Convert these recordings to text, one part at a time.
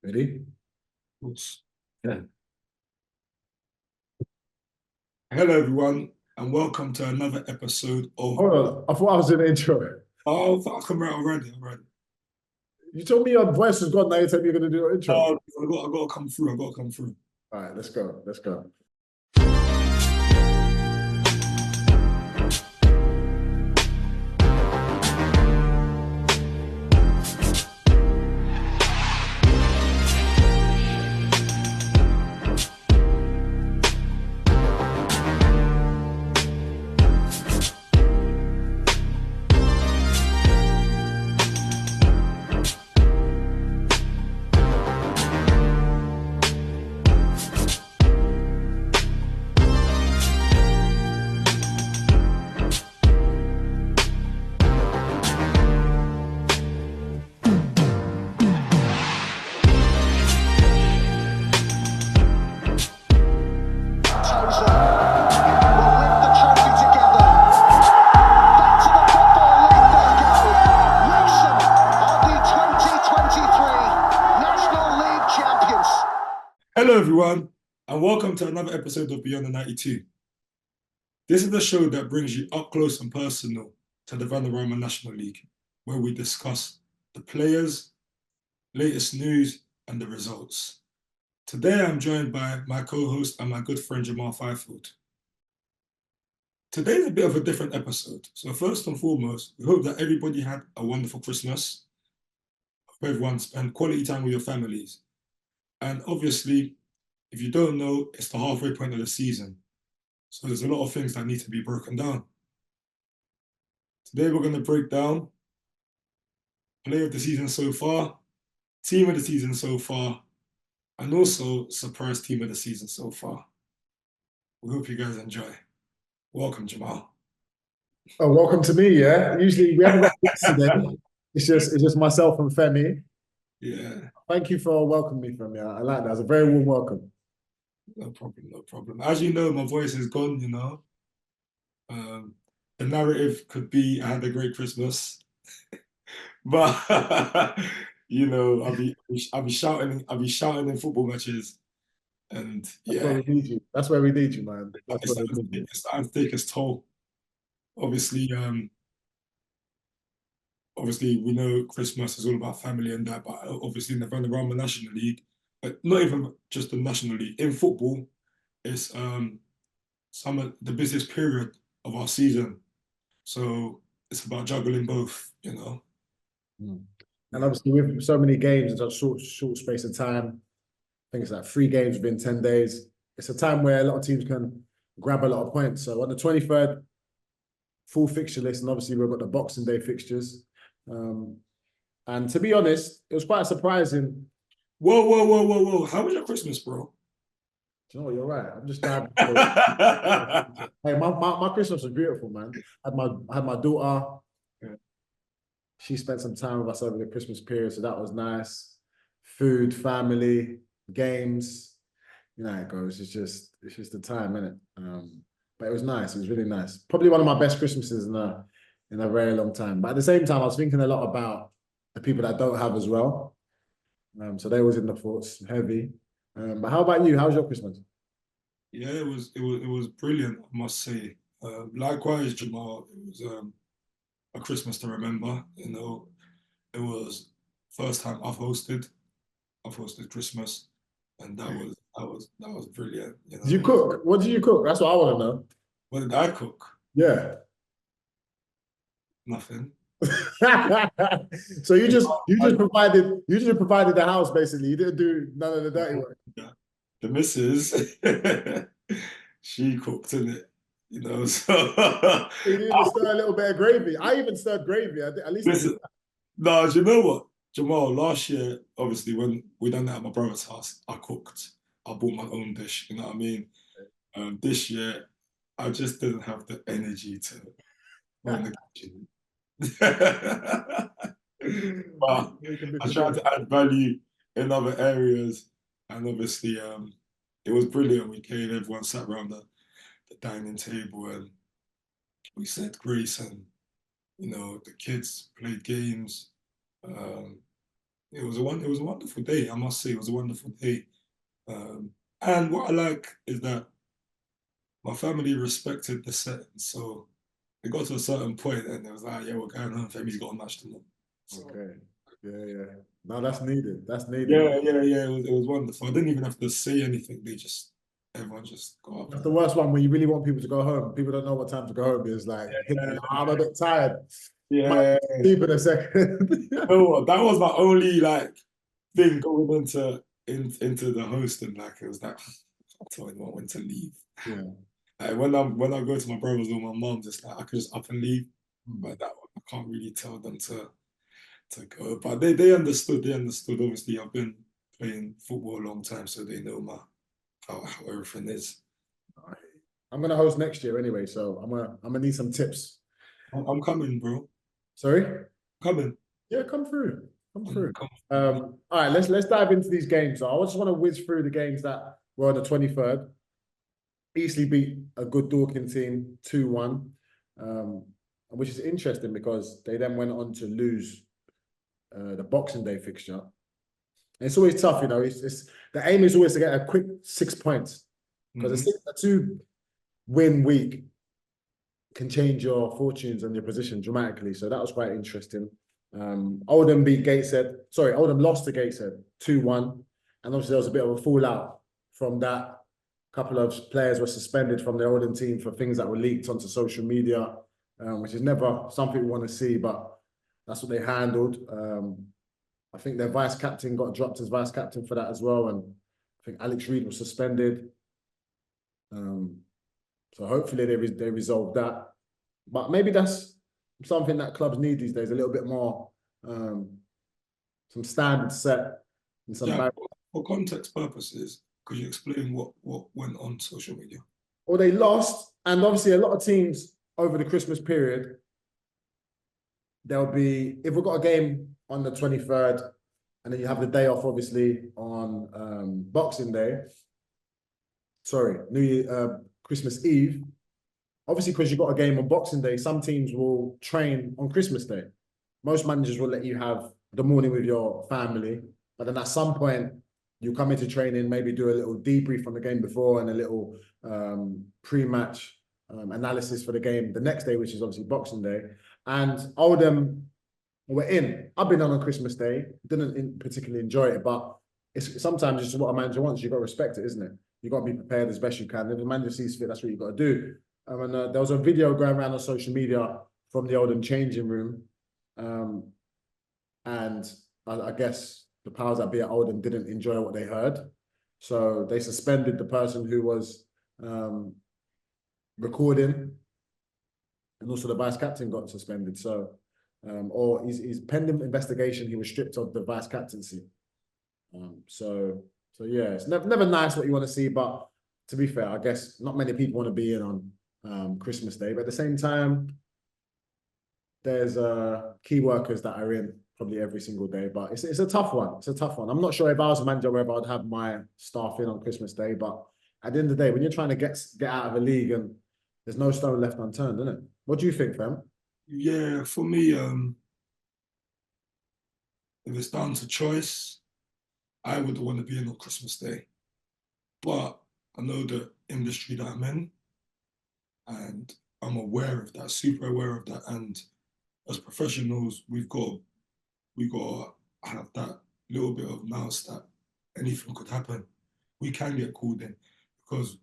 Ready? Oops. Yeah. Hello, everyone, and welcome to another episode of. Hold on. I thought I was in the intro. Oh, fuck, I'm right already. You told me your voice was gone. Now you tell me you're going to do your intro. I got to come through. I got to come through. All right, let's go. Let's go. Hello, everyone, and welcome to another episode of Beyond the 92. This is the show that brings you up close and personal to the Vanarama National League, where we discuss the players, latest news, and the results. Today, I'm joined by my co-host and my good friend Jamal Fifield. Today's a bit of a different episode. So first and foremost, we hope that everybody had a wonderful Christmas. Hope everyone spent quality time with your families. And obviously, if you don't know, it's the halfway point of the season. So there's a lot of things that need to be broken down. Today we're going to break down player of the season so far, team of the season so far, and also surprise team of the season so far. We hope you guys enjoy. Welcome, Jamal. Oh, welcome to me. Yeah. Usually we haven't got guests today. It's just myself and Femi. Yeah. Thank you for welcoming me, Femi. I like that. It's a very warm welcome. No problem. As you know, my voice is gone, The narrative could be I had a great Christmas. But I'll be shouting in football matches. And That's yeah, where we need you. That's where we need you, man. That's it's where we need you. starting to take its toll. Obviously, we know Christmas is all about family and that, but obviously in the Vanarama National League, but not even just the National League, in football, it's some of the busiest period of our season. So it's about juggling both. And obviously, with so many games in such short space of time, I think it's like 3 games within 10 days. It's a time where a lot of teams can grab a lot of points. So on the 23rd, full fixture list, and obviously we've got the Boxing Day fixtures. And to be honest, it was quite surprising. Whoa. How was your Christmas, bro? Do you know what? You're right. I'm just glad. Hey, my Christmas was beautiful, man. I had my daughter. Yeah. She spent some time with us over the Christmas period, so that was nice. Food, family, games. You know how it goes. It's just the time, isn't it? But it was nice. It was really nice. Probably one of my best Christmases in a very long time. But at the same time, I was thinking a lot about the people that don't have as well. So they was in the thoughts heavy. But how about you? How was your Christmas? Yeah, it was brilliant, I must say. Likewise, Jamal, it was a Christmas to remember. It was first time I've hosted Christmas, and that was brilliant. Did you cook? What did you cook? That's what I want to know. What did I cook? Yeah. Nothing. So you just provided the house basically. You didn't do none of the dirty work. Yeah. The missus, she cooked in it, so You didn't even stir a little bit of gravy. I even stirred gravy. At least listen, no, do you know what, Jamal? Last year, obviously, when we done that at my brother's house, I cooked. I bought my own dish. You know what I mean? This year, I just didn't have the energy to go in the kitchen. But I tried to add value in other areas, and obviously, it was brilliant. We came, everyone sat around the dining table, and we said grace, and the kids played games. it was a wonderful day. I must say, it was a wonderful day. And what I like is that my family respected the setting. So it got to a certain point, and it was like, yeah, we're going home. Femi's got a match tonight. So, Okay. Yeah, yeah. No, that's needed. That's needed. yeah. It was wonderful. I didn't even have to say anything. Everyone just got up. That's the worst one when you really want people to go home. People don't know what time to go home. It's like, I'm a bit tired. Might Yeah. sleep in a second. You know what? That was my only like thing going into the hosting. Like it was like I told anyone when to leave. Yeah. Like, when I go to my brother's or my mom's, it's like I could just up and leave. But that one, I can't really tell them to go. But they understood. They understood. Obviously, I've been playing football a long time, so they know how everything is. I'm gonna host next year anyway, so I'm gonna need some tips. I'm coming, bro. Sorry? Coming. Yeah, come through. Come through. Come. All right, let's dive into these games. So I just want to whiz through the games that were on the 23rd. Easily beat a good Dorking team 2-1. Which is interesting because they then went on to lose the Boxing Day fixture. And it's always tough, you know. It's the aim is always to get a quick 6 points because a 2-win week can change your fortunes and your position dramatically. So that was quite interesting. Oldham lost to Gateshead 2-1. And obviously there was a bit of a fallout from that. A couple of players were suspended from the Oldham team for things that were leaked onto social media, which is never something we want to see, but that's what they handled. I think their vice captain got dropped as vice captain for that as well. And I think Alex Reid was suspended. So hopefully they resolve that. But maybe that's something that clubs need these days, a little bit more, some standards set and some. Yeah, for context purposes, could you explain what went on social media? Or they lost, and obviously a lot of teams over the Christmas period, there'll be, if we've got a game on the 23rd, and then you have the day off, obviously, on Boxing Day. Sorry, Christmas Eve. Obviously, because you've got a game on Boxing Day, some teams will train on Christmas Day. Most managers will let you have the morning with your family, but then at some point, you come into training, maybe do a little debrief on the game before and a little pre-match analysis for the game the next day, which is obviously Boxing Day. And Oldham were in. I've been on Christmas Day, didn't particularly enjoy it, but it's sometimes it's what a manager wants. You've got to respect it, isn't it? You've got to be prepared as best you can. If the manager sees fit, that's what you've got to do. And there was a video going around on social media from the Oldham changing room. And I guess the powers that be at Oldham didn't enjoy what they heard. So they suspended the person who was recording. And also the vice captain got suspended. So, or he's pending investigation, he was stripped of the vice captaincy. So yeah, it's never nice what you want to see, but to be fair, I guess not many people want to be in on Christmas Day, but at the same time, there's key workers that are in probably every single day, but it's a tough one. It's a tough one. I'm not sure if I was a manager whether I'd have my staff in on Christmas Day, but at the end of the day, when you're trying to get out of a league and there's no stone left unturned, isn't it? What do you think, fam? Yeah, for me, if it's down to choice, I would want to be in on Christmas Day. But I know the industry that I'm in, and I'm aware of that, super aware of that. And as professionals, we've got to have that little bit of mouse that anything could happen. We can get called in because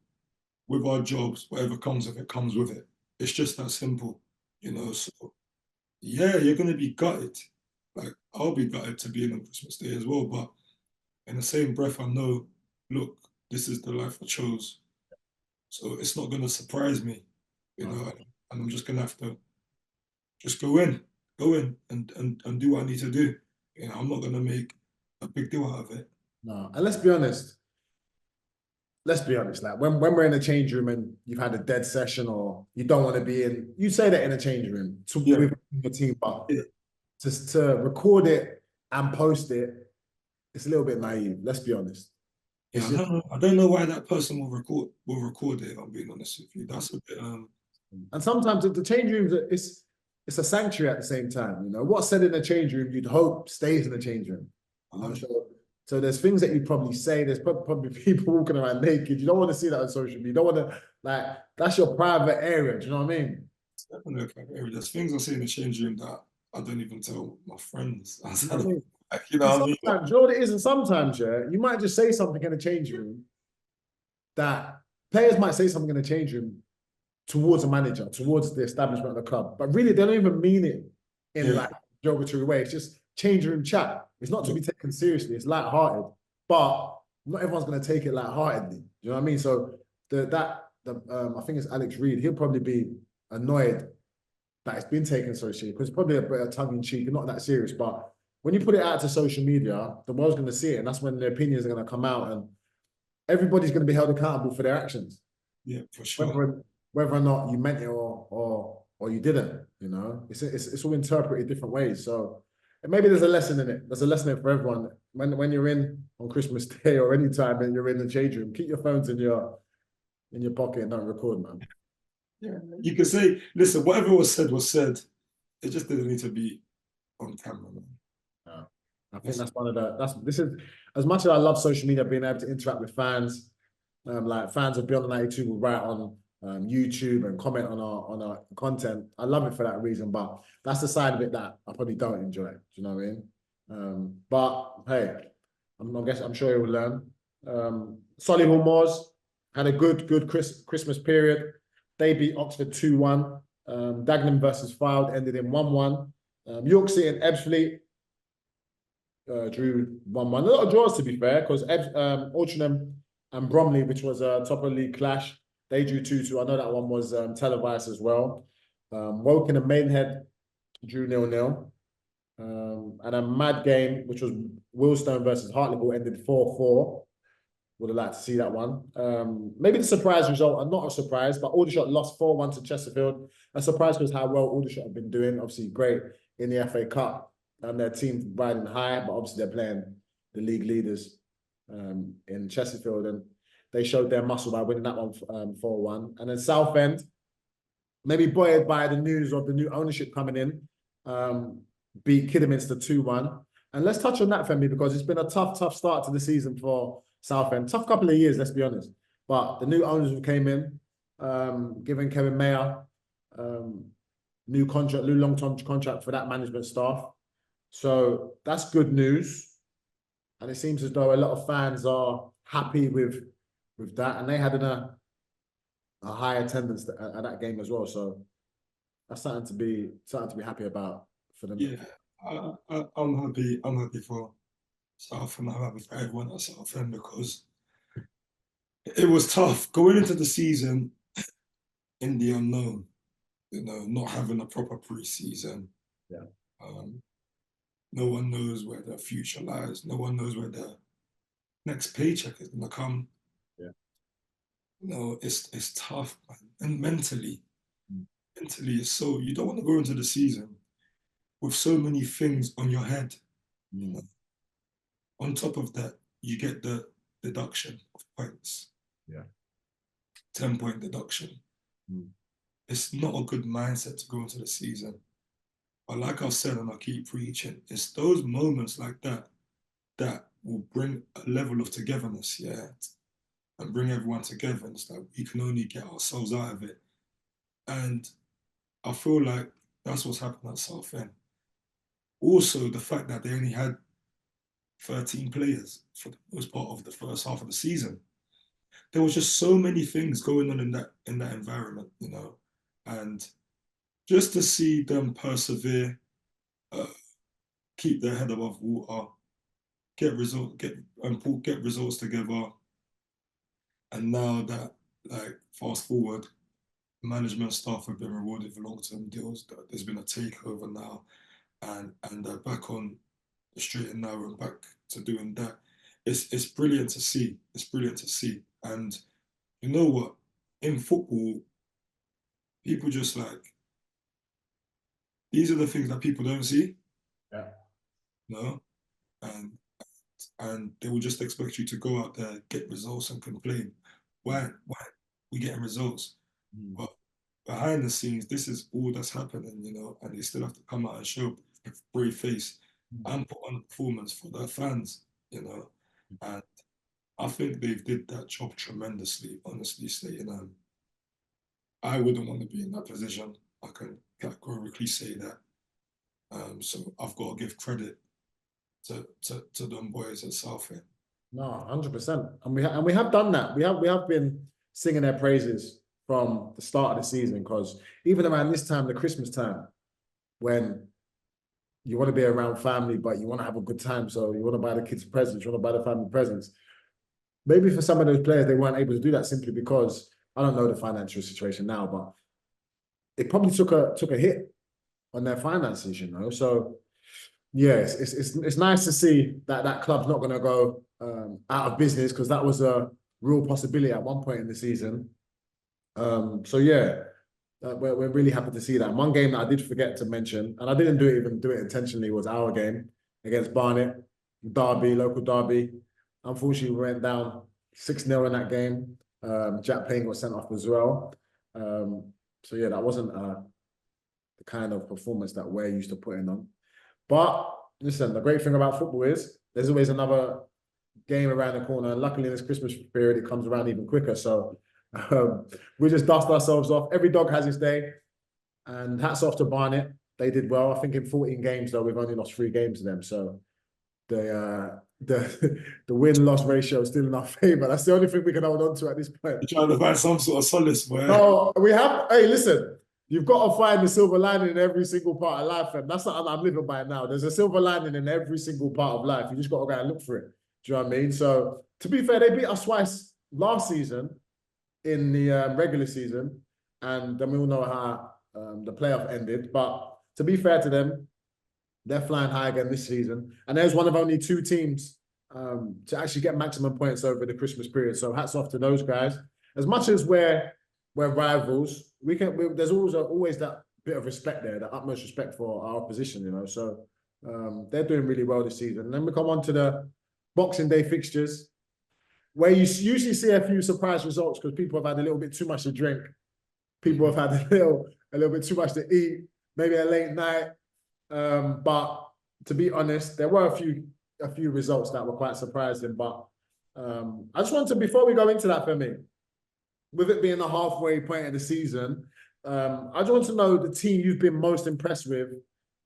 with our jobs, whatever comes with it comes with it. It's just that simple, you know. So yeah, you're gonna be gutted. Like I'll be gutted to be in on Christmas Day as well. But in the same breath, I know, look, this is the life I chose. So it's not gonna surprise me, you know, and I'm just gonna have to just go in and do what I need to do. You know, I'm not gonna make a big deal out of it. No, and let's be honest. Like when we're in a change room and you've had a dead session or you don't want to be in, you say that in a change room with your team, but just to record it and post it, it's a little bit naive. Let's be honest. Yeah, I don't know why that person will record it. I'm being honest with you. That's a bit. And sometimes the change rooms, it's a sanctuary at the same time. You know, what's said in the change room, you'd hope stays in the change room. You know, so there's things that you probably say. There's probably people walking around naked. You don't want to see that on social media. You don't want to like that's your private area. Do you know what I mean? There's things I say in the change room that I don't even tell my friends. You know what I mean? You know And what I mean? sometimes, you know what it is, and sometimes, yeah, you might just say something in the change room that players might say something in the change room towards a manager, towards the establishment of the club, but really they don't even mean it in like derogatory way. It's just change room chat. It's not to be taken seriously. It's light-hearted, but not everyone's going to take it light-heartedly. You know what I mean? So I think it's Alex Reed. He'll probably be annoyed that it's been taken so seriously because it's probably a bit of tongue in cheek and not that serious. But when you put it out to social media, the world's going to see it, and that's when the opinions are going to come out, and everybody's going to be held accountable for their actions. Yeah, for sure. Whether or not you meant it or you didn't, you know, it's all interpreted different ways. So maybe there's a lesson in it. There's a lesson in it for everyone. When you're in on Christmas Day or any time and you're in the change room, keep your phones in your pocket and don't record, man. Yeah, you can say, listen, whatever was said was said. It just didn't need to be on camera, man. I think that's one of the this is as much as I love social media, being able to interact with fans. Like fans of Beyond the 92 will write on YouTube and comment on our content. I love it for that reason, but that's the side of it that I probably don't enjoy. Do you know what I mean? But hey, I'm sure he will learn. Solihull Moors had a good Christmas period. They beat Oxford 2-1. Dagenham versus Fylde ended in 1-1. York City and Ebbsfleet drew 1-1. A lot of draws, to be fair, because Altrincham and Bromley, which was a top of the league clash, they drew 2-2. I know that one was televised as well. Woking and Maidenhead drew 0-0. And a mad game, which was Willstone versus Hartlepool, ended 4-4. Would have liked to see that one. Maybe the surprise result, and not a surprise, but Aldershot lost 4-1 to Chesterfield. A surprise was how well Aldershot have been doing. Obviously, great in the FA Cup. Their team riding high, but obviously they're playing the league leaders in Chesterfield, and they showed their muscle by winning that one 4-1. And then Southend, maybe buoyed by the news of the new ownership coming in, beat Kidderminster 2-1. And let's touch on that, Femi, because it's been a tough start to the season for Southend. Tough couple of years, let's be honest. But the new owners who came in, giving Kevin Mayer new long-term contract for that management staff. So that's good news. And it seems as though a lot of fans are happy with that. And they had a high attendance at that game as well. So that's something to be happy about for them. Yeah, I'm happy. I'm happy for Southend. I'm happy for everyone at Southend because it was tough going into the season in the unknown. You know, not having a proper pre-season. Yeah. No one knows where their future lies. No one knows where their next paycheck is gonna come. Yeah. You know, it's tough, man. And mentally, it's so you don't want to go into the season with so many things on your head. You know? On top of that, you get the deduction of points. Yeah. 10-point deduction. It's not a good mindset to go into the season. But like I've said, and I keep preaching, it's those moments like that that will bring a level of togetherness, yeah, and bring everyone together. And it's like we can only get ourselves out of it. And I feel like that's what's happened at Southend. Also, the fact that they only had 13 players for the most part of the first half of the season. There was just so many things going on in that environment, you know, and just to see them persevere, keep their head above water, get results together, and now that like fast forward, management staff have been rewarded for long-term deals. There's been a takeover now, and they're back on the straight and narrow and back to doing that. It's brilliant to see. It's brilliant to see. And you know what? In football, people just like these are the things that people don't see. Yeah. No, and they will just expect you to go out there, get results, and complain. Why we getting results? But behind the scenes, this is all that's happening, you know, and they still have to come out and show a brave face and put on a performance for their fans, and I think they did that job tremendously, honestly stating. I wouldn't want to be in that position. I can categorically say that. So I've got to give credit to them boys at Southend. No, 100%. And we have done that. We have been singing their praises from the start of the season, because even around this time, the Christmas time, when you want to be around family, but you want to have a good time, so you want to buy the kids presents, you want to buy the family presents. Maybe for some of those players, they weren't able to do that simply because I don't know the financial situation now, but it probably took a hit on their finances, So yes, it's nice to see that that club's not going to go out of business, because that was a real possibility at one point in the season. So yeah, we're really happy to see that. And one game that I did forget to mention, and I didn't do it intentionally, was our game against Barnet, Derby, local Derby. Unfortunately, we went down 6-0 in that game. Jack Payne got sent off as well. So yeah, that wasn't the kind of performance that we're used to putting on. But listen, the great thing about football is there's always another game around the corner. And luckily, in this Christmas period, it comes around even quicker. So we just dust ourselves off. Every dog has its day. And hats off to Barnet. They did well. I think in 14 games, though, we've only lost 3 games to them. So the win-loss ratio is still in our favour. That's the only thing we can hold on to at this point. You're trying to find some sort of solace, boy. No, we have. Hey, listen. You've got to find the silver lining in every single part of life, and that's what I'm living by now. There's a silver lining in every single part of life. You just got to go and look for it. Do you know what I mean? So, to be fair, they beat us twice last season in the regular season, and then we all know how the playoff ended. But to be fair to them, they're flying high again this season, and there's one of only 2 teams to actually get maximum points over the Christmas period. So, hats off to those guys. As much as we're rivals, there's always that bit of respect there, the utmost respect for our opposition, So they're doing really well this season. And then we come on to the Boxing Day fixtures, where you usually see a few surprise results because people have had a little bit too much to drink. People have had a little bit too much to eat, maybe a late night. But to be honest, there were a few results that were quite surprising. But I just want to, before we go into that, for me, with it being the halfway point of the season, I just want to know the team you've been most impressed with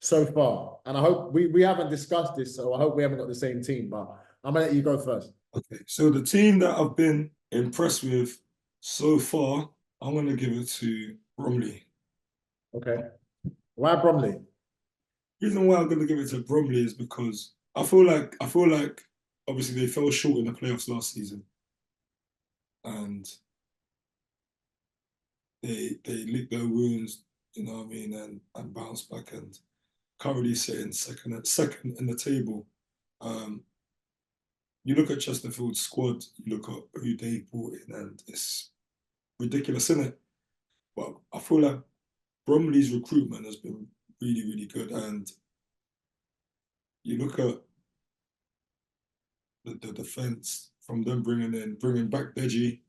so far. And I hope we haven't discussed this, so I hope we haven't got the same team, but I'm going to let you go first. Okay, so the team that I've been impressed with so far, I'm going to give it to Bromley. Okay. Why Bromley? The reason why I'm going to give it to Bromley is because I feel like obviously they fell short in the playoffs last season. And they licked their wounds, you know what I mean, and bounced back and currently sitting second in the table. You look at Chesterfield's squad, you look at who they brought in, and it's ridiculous, isn't it? But I feel like Bromley's recruitment has been really, really good. And you look at the defence, from them bringing back Deji,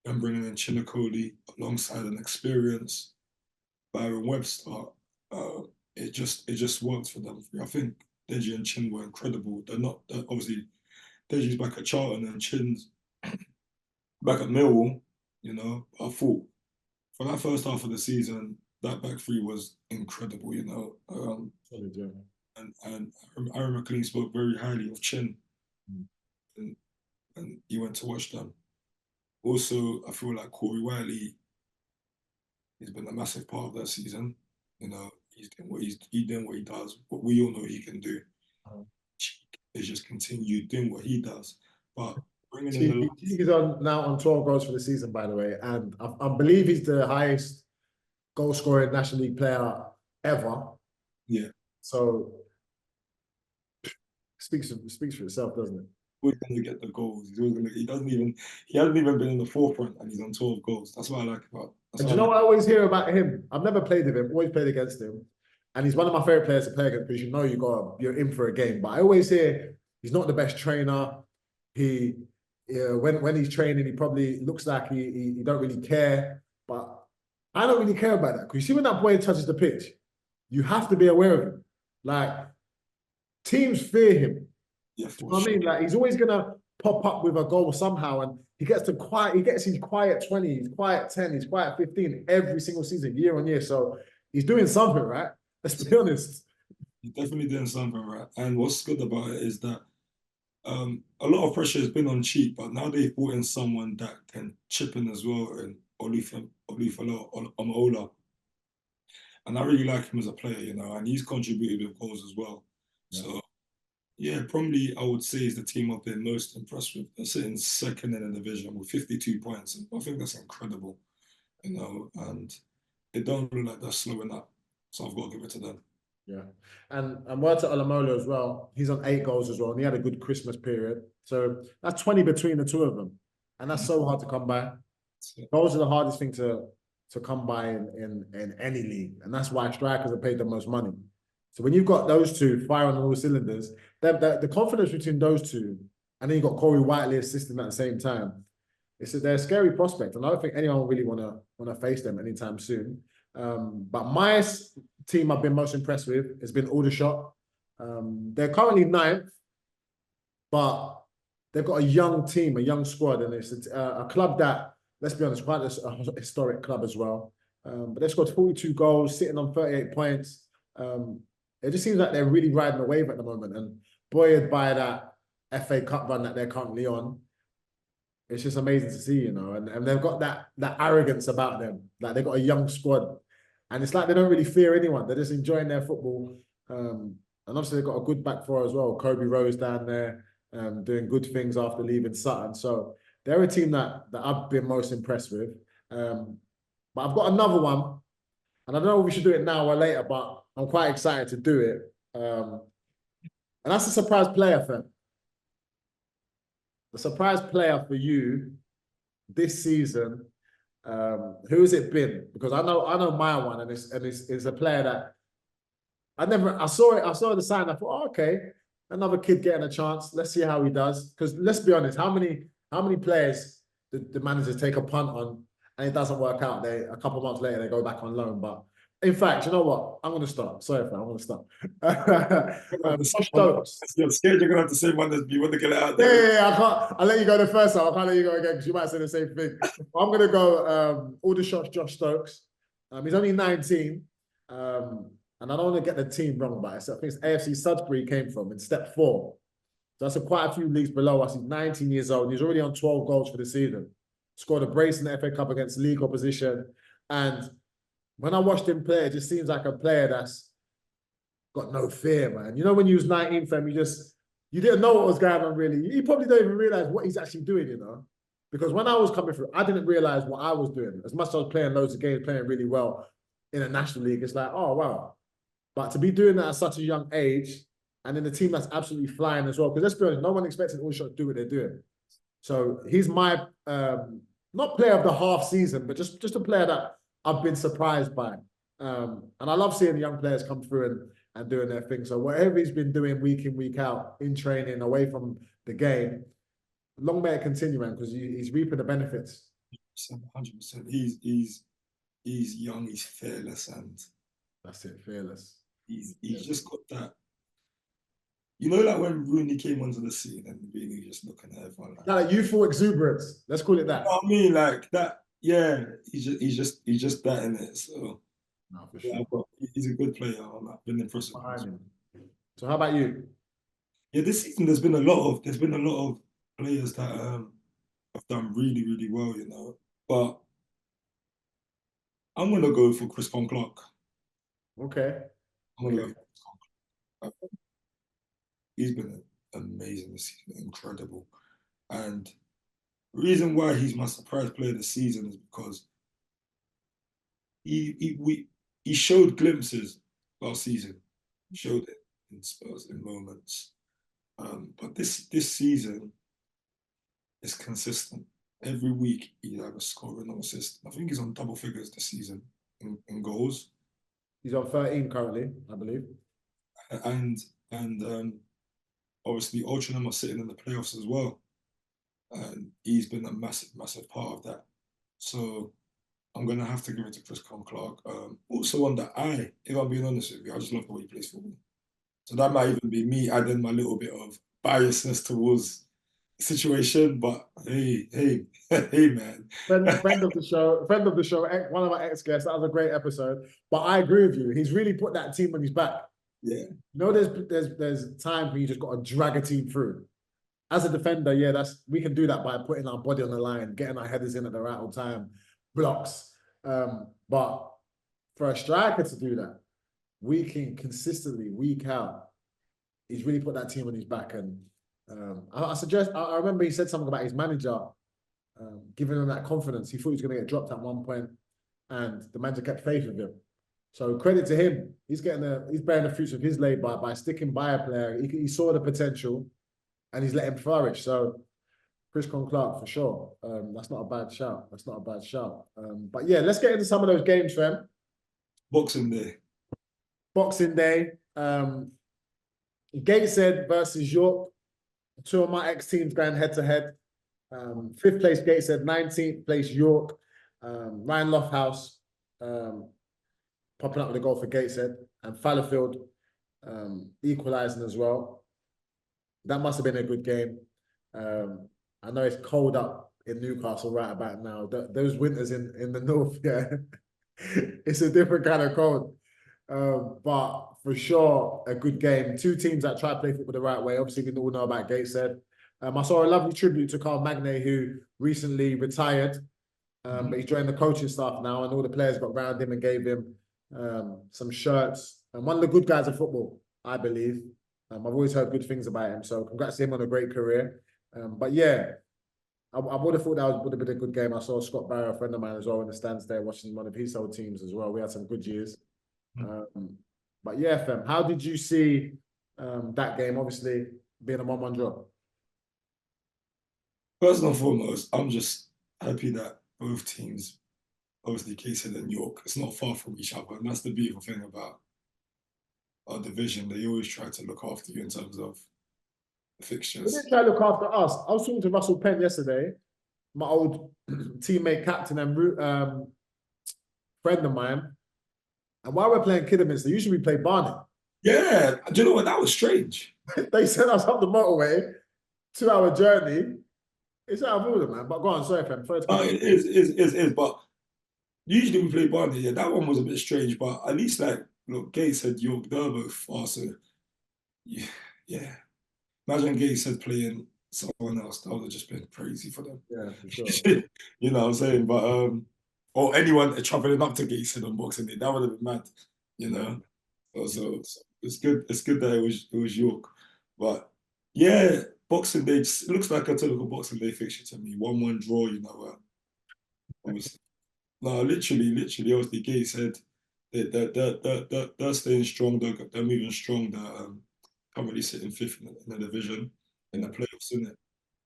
and bringing in Chinakoli alongside an experienced Byron Webster, it just works for them. I think Deji and Chin were incredible. Obviously Deji's back at Charlton and Chin's back at Millwall. I thought for that first half of the season, that back three was incredible. And Aaron McLean spoke very highly of Chin, and he went to watch them. Also, I feel like Corey Wiley has been a massive part of that season. He's doing what he does. What we all know he can do. Is just continue doing what he does. But bringing in he's now on 12 goals for the season, by the way, and I believe he's the highest goal scoring National League player ever. Yeah. So speaks for itself, doesn't it? He's going to get the goals. He hasn't even been in the forefront, and he's on 12 goals. That's what I like about. And do you know what I always hear about him? I've never played with him. Always played against him, and he's one of my favorite players to play against because you're in for a game. But I always hear he's not the best trainer. When he's training, he probably looks like he don't really care. But I don't really care about that, because you see when that boy touches the pitch, you have to be aware of him. Like, teams fear him. Yeah, Do you for know what I sure. mean? Like he's always gonna pop up with a goal somehow, and he gets his quiet 20, his quiet 10, his quiet 15 every single season, year on year. So he's doing something, right? Let's be honest. You're definitely doing something right. And what's good about it is that a lot of pressure has been on Cheek, but now they've brought in someone that can chip in as well, and Olufalo Ola. And I really like him as a player, you know, and he's contributed with goals as well. Yeah. So yeah, probably I would say is the team I've been most impressed with. They're sitting second in the division with 52 points. And I think that's incredible, you know, and they don't look like they're slowing up. So I've got to give it to them. Yeah. And word to Olamola as well. He's on 8 goals as well, and he had a good Christmas period. So that's 20 between the two of them. And that's so hard to come by. Goals are the hardest thing to come by in any league. And that's why strikers are paid the most money. So when you've got those two firing on all cylinders, the confidence between those two, and then you've got Corey Whiteley assisting at the same time, they're a scary prospect. And I don't think anyone will really want to face them anytime soon. But my team I've been most impressed with has been Aldershot. They're currently 9th, but they've got a young team, a young squad, and it's a club that, let's be honest, quite a historic club as well. But they've scored 42 goals, sitting on 38 points. It just seems like they're really riding the wave at the moment, and buoyed by that FA Cup run that they're currently on. It's just amazing to see, you know, and they've got that arrogance about them. Like they've got a young squad, and it's like they don't really fear anyone. They're just enjoying their football. And obviously they've got a good back four as well. Kobe Rose down there, doing good things after leaving Sutton. So they're a team that I've been most impressed with. But I've got another one, and I don't know if we should do it now or later, but I'm quite excited to do it. And that's a surprise player, fam. The surprise player for you this season, who has it been? Because I know my one, and it's a player that I saw the sign. I thought, oh, okay, another kid getting a chance. Let's see how he does. Because let's be honest, how many players the managers take a punt on and it doesn't work out? A couple of months later they go back on loan. But in fact, you know what? I'm gonna stop. Sorry, fam, I'm gonna stop. Josh Stokes. I'm scared you're gonna have to say one that you want to get it out Yeah, there. yeah, yeah, I can't. I'll let you go the first time. I can't let you go again because you might say the same thing. I'm gonna go Aldershot Josh Stokes. He's only 19. And I don't want to get the team wrong, but I think it's AFC Sudbury he came from in step 4. So that's quite a few leagues below us. He's 19 years old. He's already on 12 goals for the season. Scored a brace in the FA Cup against league opposition. And when I watched him play, it just seems like a player that's got no fear, man. You know, when you was 19, fam, you didn't know what was going on, really. You probably don't even realize what he's actually doing, you know? Because when I was coming through, I didn't realize what I was doing. As much as I was playing loads of games, playing really well in a national league, it's like, oh, wow. But to be doing that at such a young age, and in a team that's absolutely flying as well, because let's be honest, no one expected Aldershot to do what they're doing. So he's my, not player of the half season, but just a player that I've been surprised by. And I love seeing the young players come through and doing their thing. So whatever he's been doing week in, week out, in training, away from the game, long may it continue, man, because he's reaping the benefits. 100%. He's young, he's fearless, and that's it, fearless. He's just got that. You know, like when Rooney came onto the scene and Rooney just looking at everyone like youthful exuberance. Let's call it that. You know what I mean? Like that. Yeah, he's just that in it. So no, for sure. He's a good player. I've been impressed with him. So how about you? Yeah, this season there's been a lot of players that have done really, really well, you know. But I'm gonna go for Chris Clark. Okay. I'm gonna go for Chris Clark. He's been amazing this season, incredible. And the reason why he's my surprise player this season is because he showed glimpses last season. He showed it in Spurs in moments. But this season is consistent. Every week he either scoring or assist. I think he's on double figures this season in goals. He's on 13 currently, I believe. And obviously Altrincham are sitting in the playoffs as well. And he's been a massive, massive part of that. So I'm going to have to give it to Chris Clark. Also one that if I'm being honest with you, I just love the way he plays football. So that might even be me adding my little bit of biasness towards the situation. But hey, hey, man. Friend of the show, one of our ex-guests. That was a great episode. But I agree with you. He's really put that team on his back. Yeah. You know, there's times where you just got to drag a team through. As a defender, yeah, we can do that by putting our body on the line, getting our headers in at the right time, blocks. But for a striker to do that, week in, consistently, week out, he's really put that team on his back. And I remember he said something about his manager giving him that confidence. He thought he was going to get dropped at one point, and the manager kept faith with him. So credit to him. He's bearing the fruits of his labour by sticking by a player. He saw the potential, and he's let him flourish. So Chris Clark for sure. That's not a bad shout. That's not a bad shout. But yeah, let's get into some of those games, fam. Boxing Day. Boxing Day. Gateshead versus York. Two of my ex-teams going head-to-head. Fifth place Gateshead, 19th place York. Ryan Lofthouse popping up with a goal for Gateshead. And Fallowfield equalising as well. That must have been a good game. I know it's cold up in Newcastle right about now. Those winters in the north, yeah, it's a different kind of cold. But for sure, a good game. Two teams that try to play football the right way. Obviously, we all know about Gateshead. I saw a lovely tribute to Carl Magne, who recently retired, but he's joined the coaching staff now, and all the players got round him and gave him some shirts. And one of the good guys of football, I believe. I've always heard good things about him, so congrats to him on a great career. But yeah, I would have thought that would have been a good game. I saw Scott Barrow, a friend of mine as well, in the stands there watching one of his old teams as well. We had some good years. But yeah, fam, how did you see that game? Obviously, being a 1-1 draw. First and foremost, I'm just happy that both teams, obviously Gateshead and York, it's not far from each other. And that's the beautiful thing about our division. They always try to look after you in terms of the They fixtures. didn't try to look after us. I was talking to Russell Penn yesterday, my old teammate, captain, and friend of mine. And while we're playing Kidderminster, usually we play Barnet. Yeah, do you know what? That was strange. They sent us up the motorway, 2-hour journey. It's out of order, man. But go on, sorry, fam. It is. But usually we play Barney. Yeah, that one was a bit strange. But at least, like, look, Gateshead, York, they're both far. So, yeah. Imagine Gateshead playing someone else. That would have just been crazy for them. Yeah, for sure. You know what I'm saying? But, or anyone traveling up to Gateshead on Boxing Day, that would have been mad, you know? So it's good. It's good that it was York. But, yeah, Boxing Day just looks like a typical Boxing Day fixture to me. 1-1 draw, you know. Obviously. No, literally, obviously, Gateshead, they're staying strong. They're moving strong. They're currently sitting fifth in the division in the playoffs, isn't it?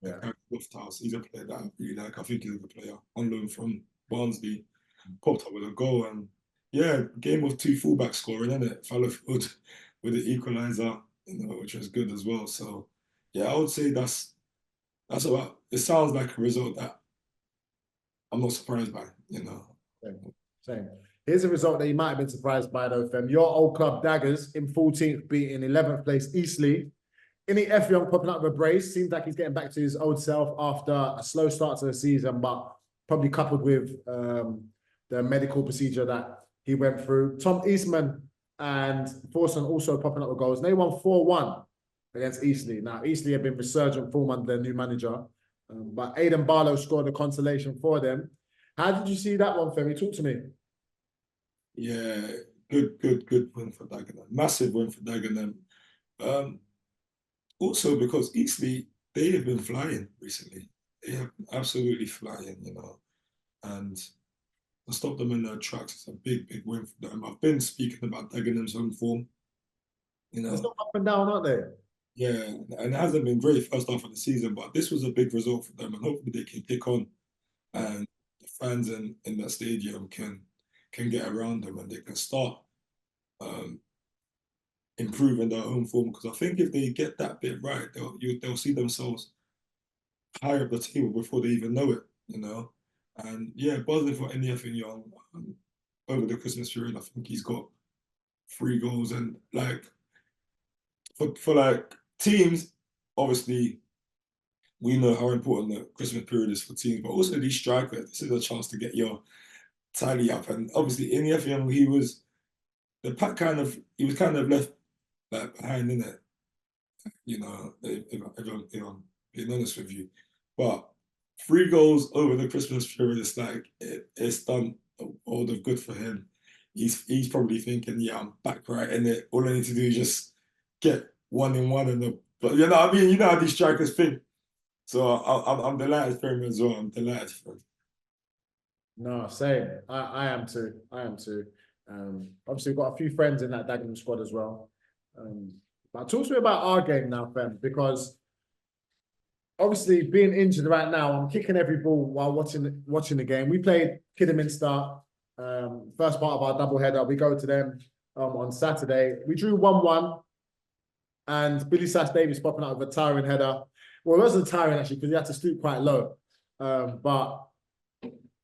Yeah. Lofthouse, he's a player that I really like. I think he's a good player. On loan from Barnsley, popped up with a goal, and yeah, game of two fullbacks scoring, isn't it? Fallowfield with the equaliser, you know, which was good as well. So yeah, I would say that's about. It sounds like a result that I'm not surprised by, you know. Same. Here's a result that you might have been surprised by, though, Fem. Your old club, Daggers, in 14th, beating 11th place, Eastleigh. Any F Young popping up with a brace. Seems like he's getting back to his old self after a slow start to the season, but probably coupled with the medical procedure that he went through. Tom Eastman and Forson also popping up with goals. They won 4-1 against Eastleigh. Now, Eastleigh have been resurgent form under their new manager, but Aidan Barlow scored a consolation for them. How did you see that one, Femi? Talk to me. Yeah, good win for Dagenham. Massive win for Dagenham. Also because Eastleigh, they have been flying recently. They have been absolutely flying, you know. And to stop them in their tracks is a big win for them. I've been speaking about Dagenham's home form, you It's know. not up and down, aren't they? Yeah, and it hasn't been great first half of the season, but this was a big result for them, and hopefully they can kick on, and the fans in that stadium can get around them and they can start improving their home form. Because I think if they get that bit right, they'll see themselves higher up the table before they even know it, you know. And yeah, buzzing for anything young over the Christmas period. I think he's got 3 goals, and like for like teams, obviously we know how important the Christmas period is for teams, but also these strikers, this is a chance to get your tally up. And obviously in the FPL, he was kind of left like behind in it, you know, if I'm being honest with you. But 3 goals over the Christmas period, it's like it's done a world of good for him. He's probably thinking, yeah, I'm back right in it. All I need to do is just get 1-in-1 and but you know what I mean? You know how these strikers think. So I'm delighted for him as well. I'm delighted for him. No, same. I am too. I am too. Obviously, we've got a few friends in that Dagenham squad as well. But talk to me about our game now, Fem, because obviously being injured right now, I'm kicking every ball while watching the game. We played Kidderminster, first part of our double header. We go to them on Saturday. We drew 1-1, and Billy Sass Davies popping out with a tiring header. Well, it wasn't tiring actually because he had to stoop quite low. But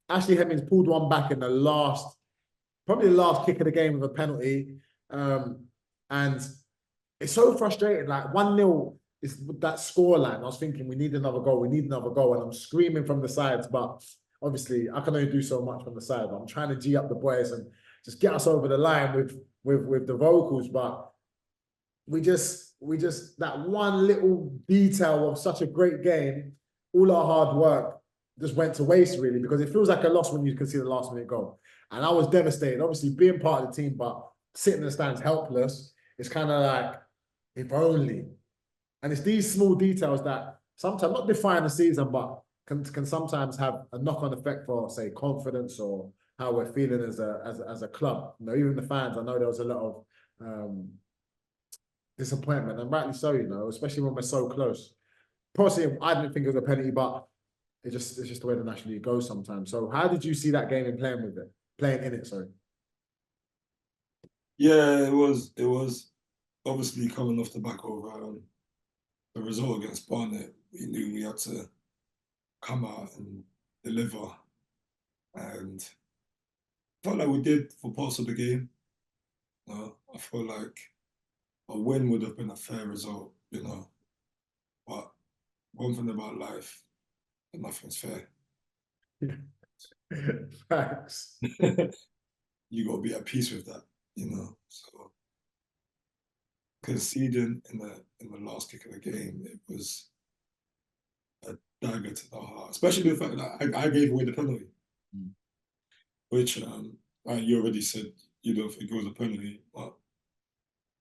Ashley Hemmings pulled one back in probably the last kick of the game with a penalty. And it's so frustrating. Like 1-0 is that scoreline. I was thinking we need another goal. We need another goal. And I'm screaming from the sides. But obviously, I can only do so much from the side. But I'm trying to G up the boys and just get us over the line with the vocals. But we just that one little detail of such a great game, all our hard work just went to waste really, because it feels like a loss when you can see the last minute goal. And I was devastated, obviously being part of the team, but sitting in the stands helpless. It's kind of like, if only. And it's these small details that sometimes not define the season, but can sometimes have a knock-on effect for, say, confidence or how we're feeling as a club. You know, even the fans, I know there was a lot of disappointment, and rightly so, you know, especially when we're so close. Personally, I didn't think it was a penalty, but it's just the way the National League goes sometimes. So how did you see that game and playing in it, sorry? Yeah, it was obviously coming off the back of the result against Barnet. We knew we had to come out and deliver, and I felt like we did for parts of the game. I feel like a win would have been a fair result, you know. But one thing about life, nothing's fair. Facts. You got to be at peace with that, you know. So conceding in the last kick of the game, it was a dagger to the heart, especially the fact that I gave away the penalty, which you already said you don't think it was a penalty, but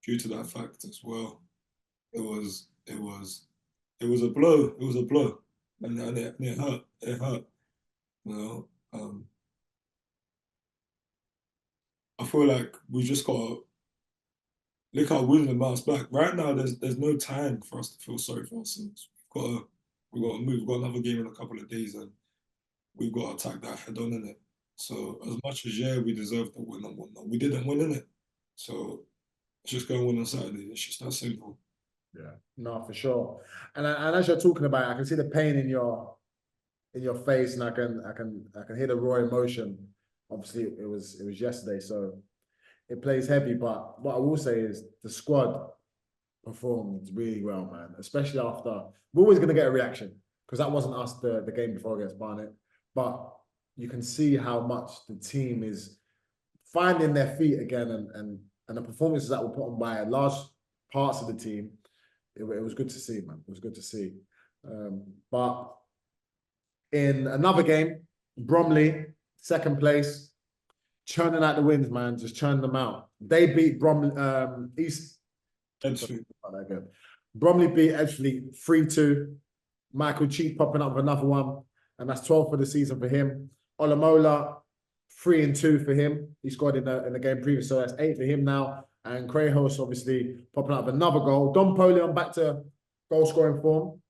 due to that fact as well, it was a blow. It was a blow, and it hurt. It hurt. You know, I feel like we just got to lick our wounds and bounce back. Right now, there's no time for us to feel sorry for ourselves. We've got to move. We've got another game in a couple of days, and we've got to attack that head on in it. So as much as we deserve to win and whatnot, we didn't win in it. So let's just go and win on Saturday. It's just that simple. Yeah, no, for sure. And as you're talking about it, I can see the pain in your face, and I can hear the raw emotion. Obviously, it was yesterday, so it plays heavy. But what I will say is the squad performed really well, man. Especially after we're always going to get a reaction because that wasn't us the game before against Barnet. But you can see how much the team is finding their feet again, and the performances that were put on by large parts of the team. It was good to see, man. It was good to see. But in another game, Bromley, second place, churning out the wins, man. Just churning them out. They beat Bromley East. Bromley beat Edgeley 3-2. Michael Cheek popping up with another one, and that's 12 for the season for him. Olamola 3-2 for him. He scored in the game previous, so that's 8 for him now. And Crayhorse obviously popping up with another goal. Don Polion back to goal scoring form.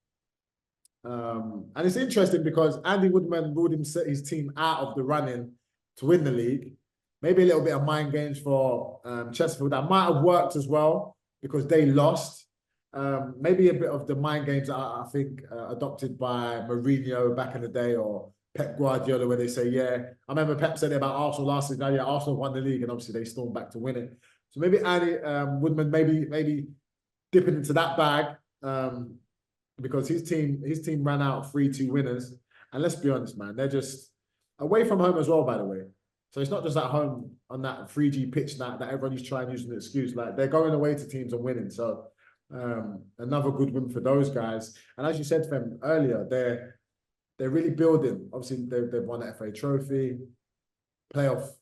And it's interesting because Andy Woodman ruled his team out of the running to win the league. Maybe a little bit of mind games for Chesterfield. That might have worked as well because they lost. Maybe a bit of the mind games that I think adopted by Mourinho back in the day, or Pep Guardiola, where they say, yeah, I remember Pep said it about Arsenal last season. Arsenal won the league, and obviously they stormed back to win it. So maybe Andy Woodman maybe dipping into that bag because his team ran out 3-2 winners. And let's be honest, man, they're just away from home as well, by the way. So it's not just at home on that 3G pitch that everyone is trying to use as an excuse. Like they're going away to teams and winning. So another good win for those guys. And as you said, Fem, earlier, they're really building. Obviously, they've won the FA Trophy, playoffs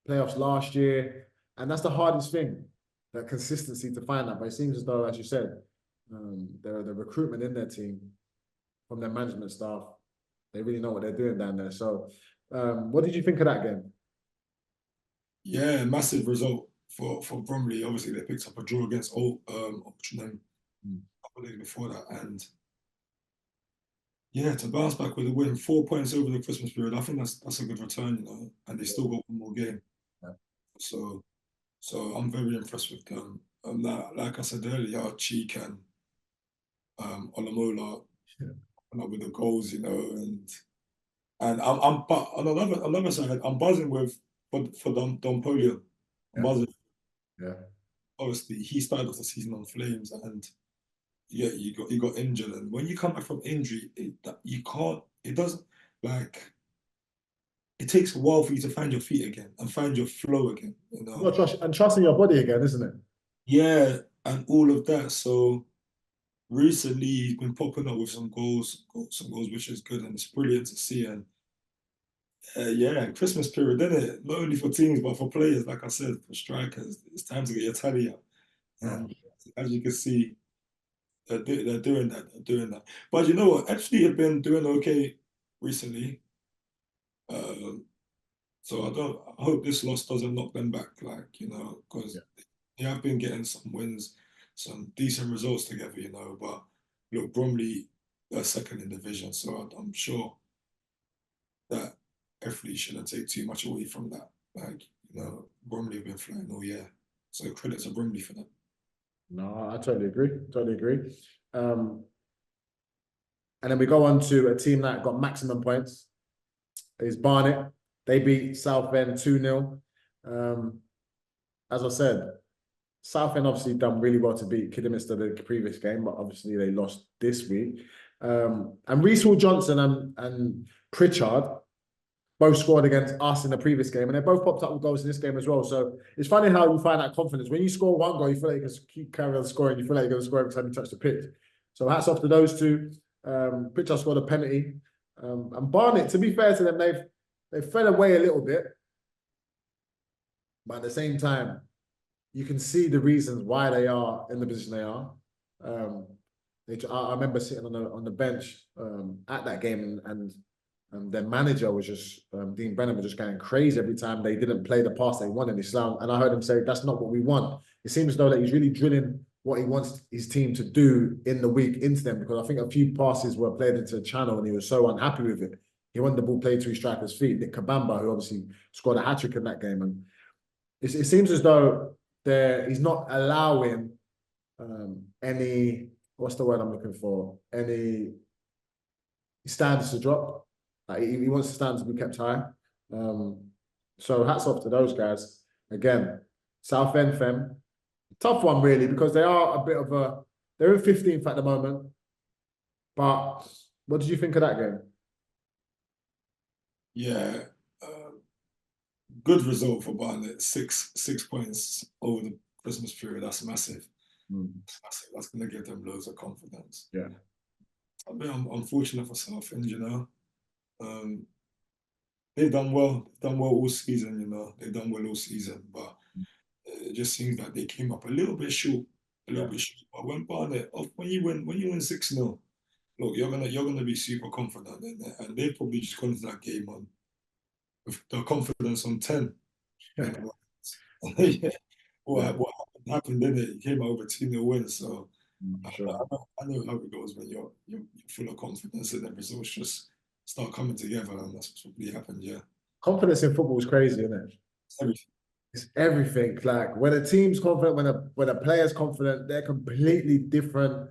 last year, and that's the hardest thing, that consistency to find that. But it seems as though, as you said, the recruitment in their team from their management staff, they really know what they're doing down there. So, what did you think of that game? Yeah, massive result for Bromley. Obviously, they picked up a draw against Altrincham a couple of days before that, and yeah, to bounce back with a win, 4 points over the Christmas period, I think that's a good return, you know. And they still got one more game, Yeah. so I'm very impressed with them. Like I said earlier, Cheek and Olamola with the goals, you know, and I'm but on another side, I'm buzzing with for Don Polio. I'm buzzing. Yeah. Obviously, he started off the season on flames, and yeah, he got injured, and when you come back from injury, you can't. It doesn't like. It takes a while for you to find your feet again and find your flow again. You You got know. to trusting your body again, isn't it? Yeah, and all of that. So recently, he's been popping up with some goals, which is good, and it's brilliant to see. And yeah, Christmas period, isn't it? Not only for teams but for players. Like I said, for strikers, it's time to get your tally up. Yeah. As you can see, they're doing that. They're doing that. But you know what? Actually, have been doing okay recently. Um, so I hope this loss doesn't knock them back. Like you know, because they have been getting some wins, some decent results together. You know, but look, Bromley are second in division, so I'm sure that Effley shouldn't take too much away from that. Like you know, Bromley have been flying all year, so credit to Bromley for that. No, I totally agree. Totally agree. And then we go on to a team that got maximum points. Is Barnet. They beat Southend 2-0. As I said, Southend obviously done really well to beat Kidderminster the previous game, but obviously they lost this week. And Reece Johnson and Pritchard both scored against us in the previous game, and they both popped up with goals in this game as well. So it's funny how you find that confidence. When you score one goal, you feel like you can keep carrying on scoring. You feel like you're going to score every time you touch the pitch. So hats off to those two. Pritchard scored a penalty. And Barnet, to be fair to them, they fell away a little bit. But at the same time, you can see the reasons why they are in the position they are. I remember sitting on the bench at that game, and their manager was just Dean Brennan was just going crazy every time they didn't play the pass they wanted. And I heard him say, "That's not what we want." It seems as though that he's really drilling what he wants his team to do in the week into them, because I think a few passes were played into the channel and he was so unhappy with it. He wanted the ball played to his striker's feet. Nick Kabamba, who obviously scored a hat-trick in that game, and it seems as though he's not allowing any, what's the word I'm looking for, any standards to drop. Like he wants the standards to be kept high. So hats off to those guys. Again, Southend Fem, tough one really, because they are a bit of they're in 15th at the moment. But what did you think of that game? Yeah, good result for Barnet. 6 points over the Christmas period. That's massive. That's massive. That's going to give them loads of confidence. Yeah. I mean, I'm fortunate for Southend, you know. They've done well. They've done well all season, you know. They've done well all season, but it just seems like they came up a little bit short. A little bit short. But when Barnet, when you win 6-0, look, you're gonna be super confident in it. And they've probably just gone into that game on with the confidence on 10. Yeah. Yeah. What happened, then it came over 2-0 win. So Sure. I know how it goes when you're full of confidence and the results just start coming together, and that's what's probably happened. Yeah, Confidence in football is crazy, isn't it? everything. It's everything. Like when a team's confident, when a player's confident, they're completely different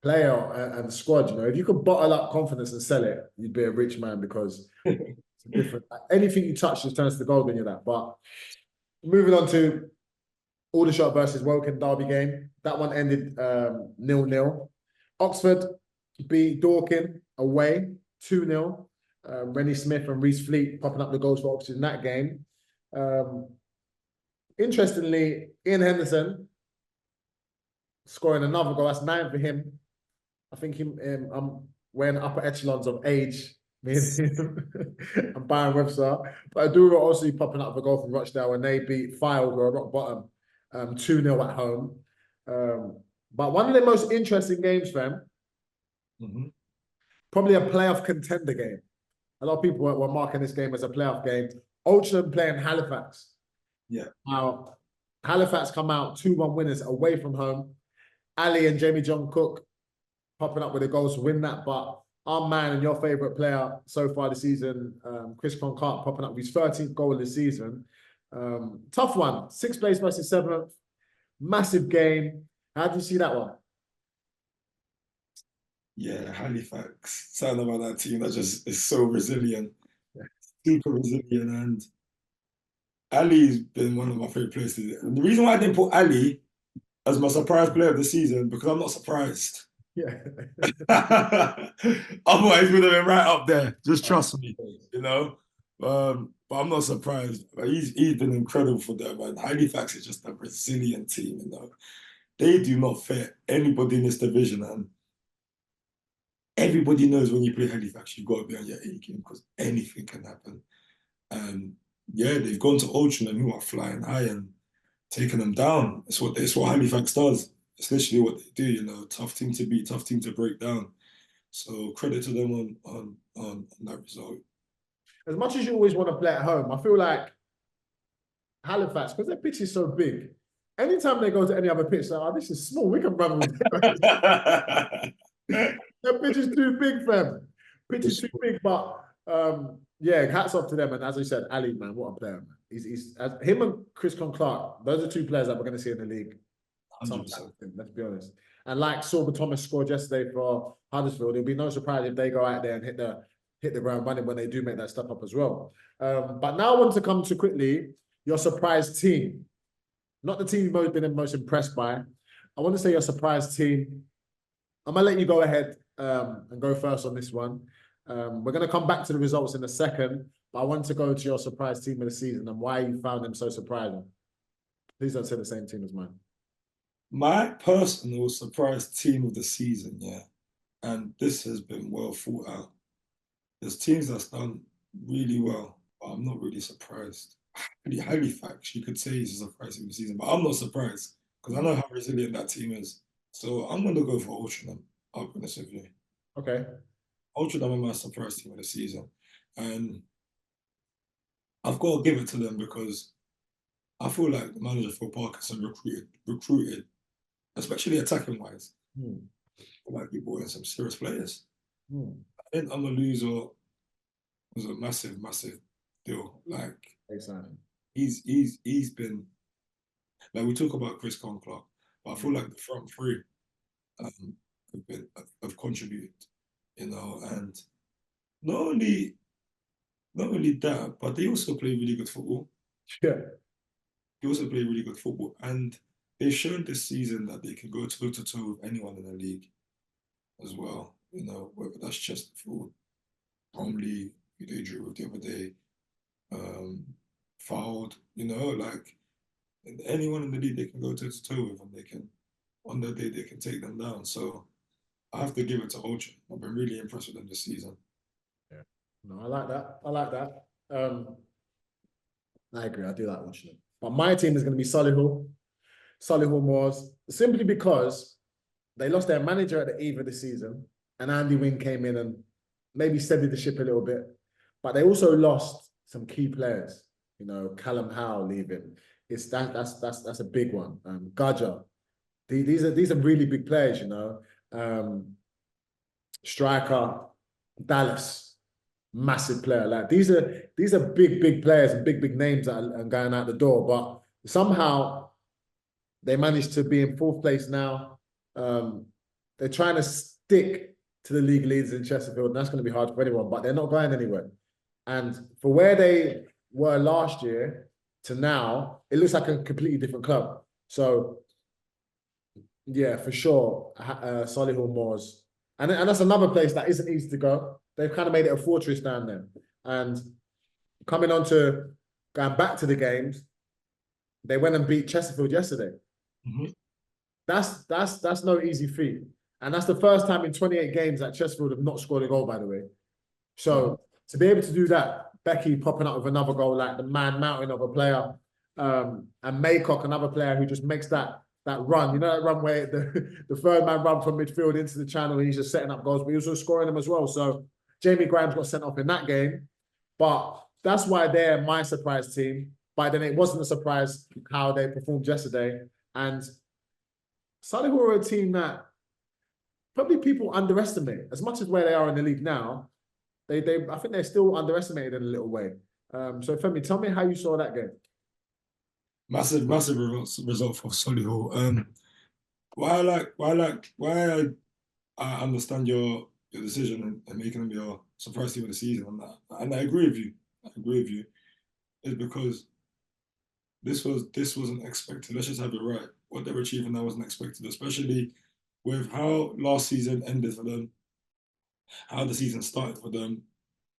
player and squad. You know, if you could bottle up confidence and sell it, you'd be a rich man, because it's different. Anything you touch just turns to gold when you're that. But moving on to Aldershot versus Woking derby game. That one ended 0-0. Oxford beat Dorking away 2-0. Rennie Smith and Reece Fleet popping up the goals for Oxford in that game. Interestingly, Ian Henderson scoring another goal. That's 9 for him. I think I'm wearing upper echelons of age. Me and him and Byron Webster. But Adura also popping up a goal from Rochdale when they beat Fylde, rock bottom, 2-0 at home. But one of the most interesting games, fam, probably a playoff contender game. A lot of people were marking this game as a playoff game. Oldham playing Halifax. Yeah. Now, Halifax come out 2-1 winners away from home. Ali and Jamie John Cook popping up with the goals to win that. But our man and your favourite player so far this season, Chris Concart, popping up with his 13th goal of the season. Tough one. 6th place versus 7th. Massive game. How do you see that one? Yeah, Halifax. Something about that team that just is so resilient. Yeah. Super resilient. And Ali's been one of my favourite players. And the reason why I didn't put Ali as my surprise player of the season, because I'm not surprised. Yeah. Otherwise, he would have been right up there. Just trust me, you know. But I'm not surprised. He's been incredible for them. And Halifax is just a resilient team, you know. They do not fear anybody in this division. And everybody knows when you play Halifax, you've got to be on your A game because anything can happen. And yeah, they've gone to Oldham, who are flying high and taking them down. It's what Halifax does. It's literally what they do, you know. Tough team to beat, tough team to break down. So credit to them on that result. As much as you always want to play at home, I feel like Halifax, because their pitch is so big, anytime they go to any other pitch, they're like, oh, this is small, we can run with it. Their pitch is too big, fam. Pitch is too big, but yeah, hats off to them. And as I said, Ali, man, what a player, man. He's him and Chris Clark, those are 2 players that we're going to see in the league. 100%. Let's be honest. And like Sorba Thomas scored yesterday for Huddersfield, it'll be no surprise if they go out there and hit the ground running when they do make that step up as well. But now I want to come to quickly your surprise team. Not the team you've been most impressed by. I want to say your surprise team. I'm going to let you go ahead and go first on this one. We're going to come back to the results in a second, but I want to go to your surprise team of the season and why you found them so surprising. Please don't say the same team as mine. My personal surprise team of the season, yeah, and this has been well thought out. There's teams that's done really well, but I'm not really surprised. Halifax, you could say he's a surprise team of the season, but I'm not surprised because I know how resilient that team is. So I'm going to go for Oldham, I'll be honest with you. Okay. Oldham are my surprise team of the season. And I've got to give it to them because I feel like the manager Phil Parkinson recruited, especially attacking wise. Like he brought in some serious players. I think Amaluzo was a massive, massive deal. Like exciting. He's been like we talk about Chris Clark, but I feel like the front 3 have contributed, you know, and not only that, but they also play really good football. Yeah. They also play really good football, and they've shown this season that they can go toe-to-toe with anyone in the league as well. You know, whether that's Chesterfield, Bromley, who they drew with the other day, Fylde, you know, like anyone in the league they can go toe-to-toe with, and they can, on their day, they can take them down. So I have to give it to Oldham. I've been really impressed with them this season. Yeah. No, I like that. I like that. I agree. I do like watching them. But my team is going to be Solihull Moors, simply because they lost their manager at the eve of the season, and Andy Wing came in and maybe steadied the ship a little bit. But they also lost some key players. You know, Callum Howe leaving. That's a big one. Gudger. These are really big players. You know, striker Dallas, massive player. Like these are big players and big names that are going out the door. But somehow they managed to be in 4th place now. They're trying to stick to the league leaders in Chesterfield, and that's going to be hard for anyone. But they're not going anywhere. And for where they were last year to now, it looks like a completely different club. So yeah, for sure, Solihull Moors, and that's another place that isn't easy to go. They've kind of made it a fortress down there. And coming on to going back to the games, they went and beat Chesterfield yesterday. Mhm. That's no easy feat. And that's the first time in 28 games that Chesterfield have not scored a goal, by the way. So to be able to do that, Becky popping up with another goal, like the man mountain of a player, and Maycock, another player who just makes that run. You know that run where the third man run from midfield into the channel and he's just setting up goals, but he's also scoring them as well. So Jamie Grimes got sent off in that game. But that's why they're my surprise team. But then it wasn't a surprise how they performed yesterday. And Solihull are a team that probably people underestimate. As much as where they are in the league now, I think they're still underestimated in a little way. So Femi, tell me how you saw that game. Massive result for Solihull. Why I understand your decision and making them your surprise team of the season on that, and I agree with you. Is because this wasn't expected. Let's just have it right. What they're achieving now wasn't expected, especially with how last season ended for them, how the season started for them,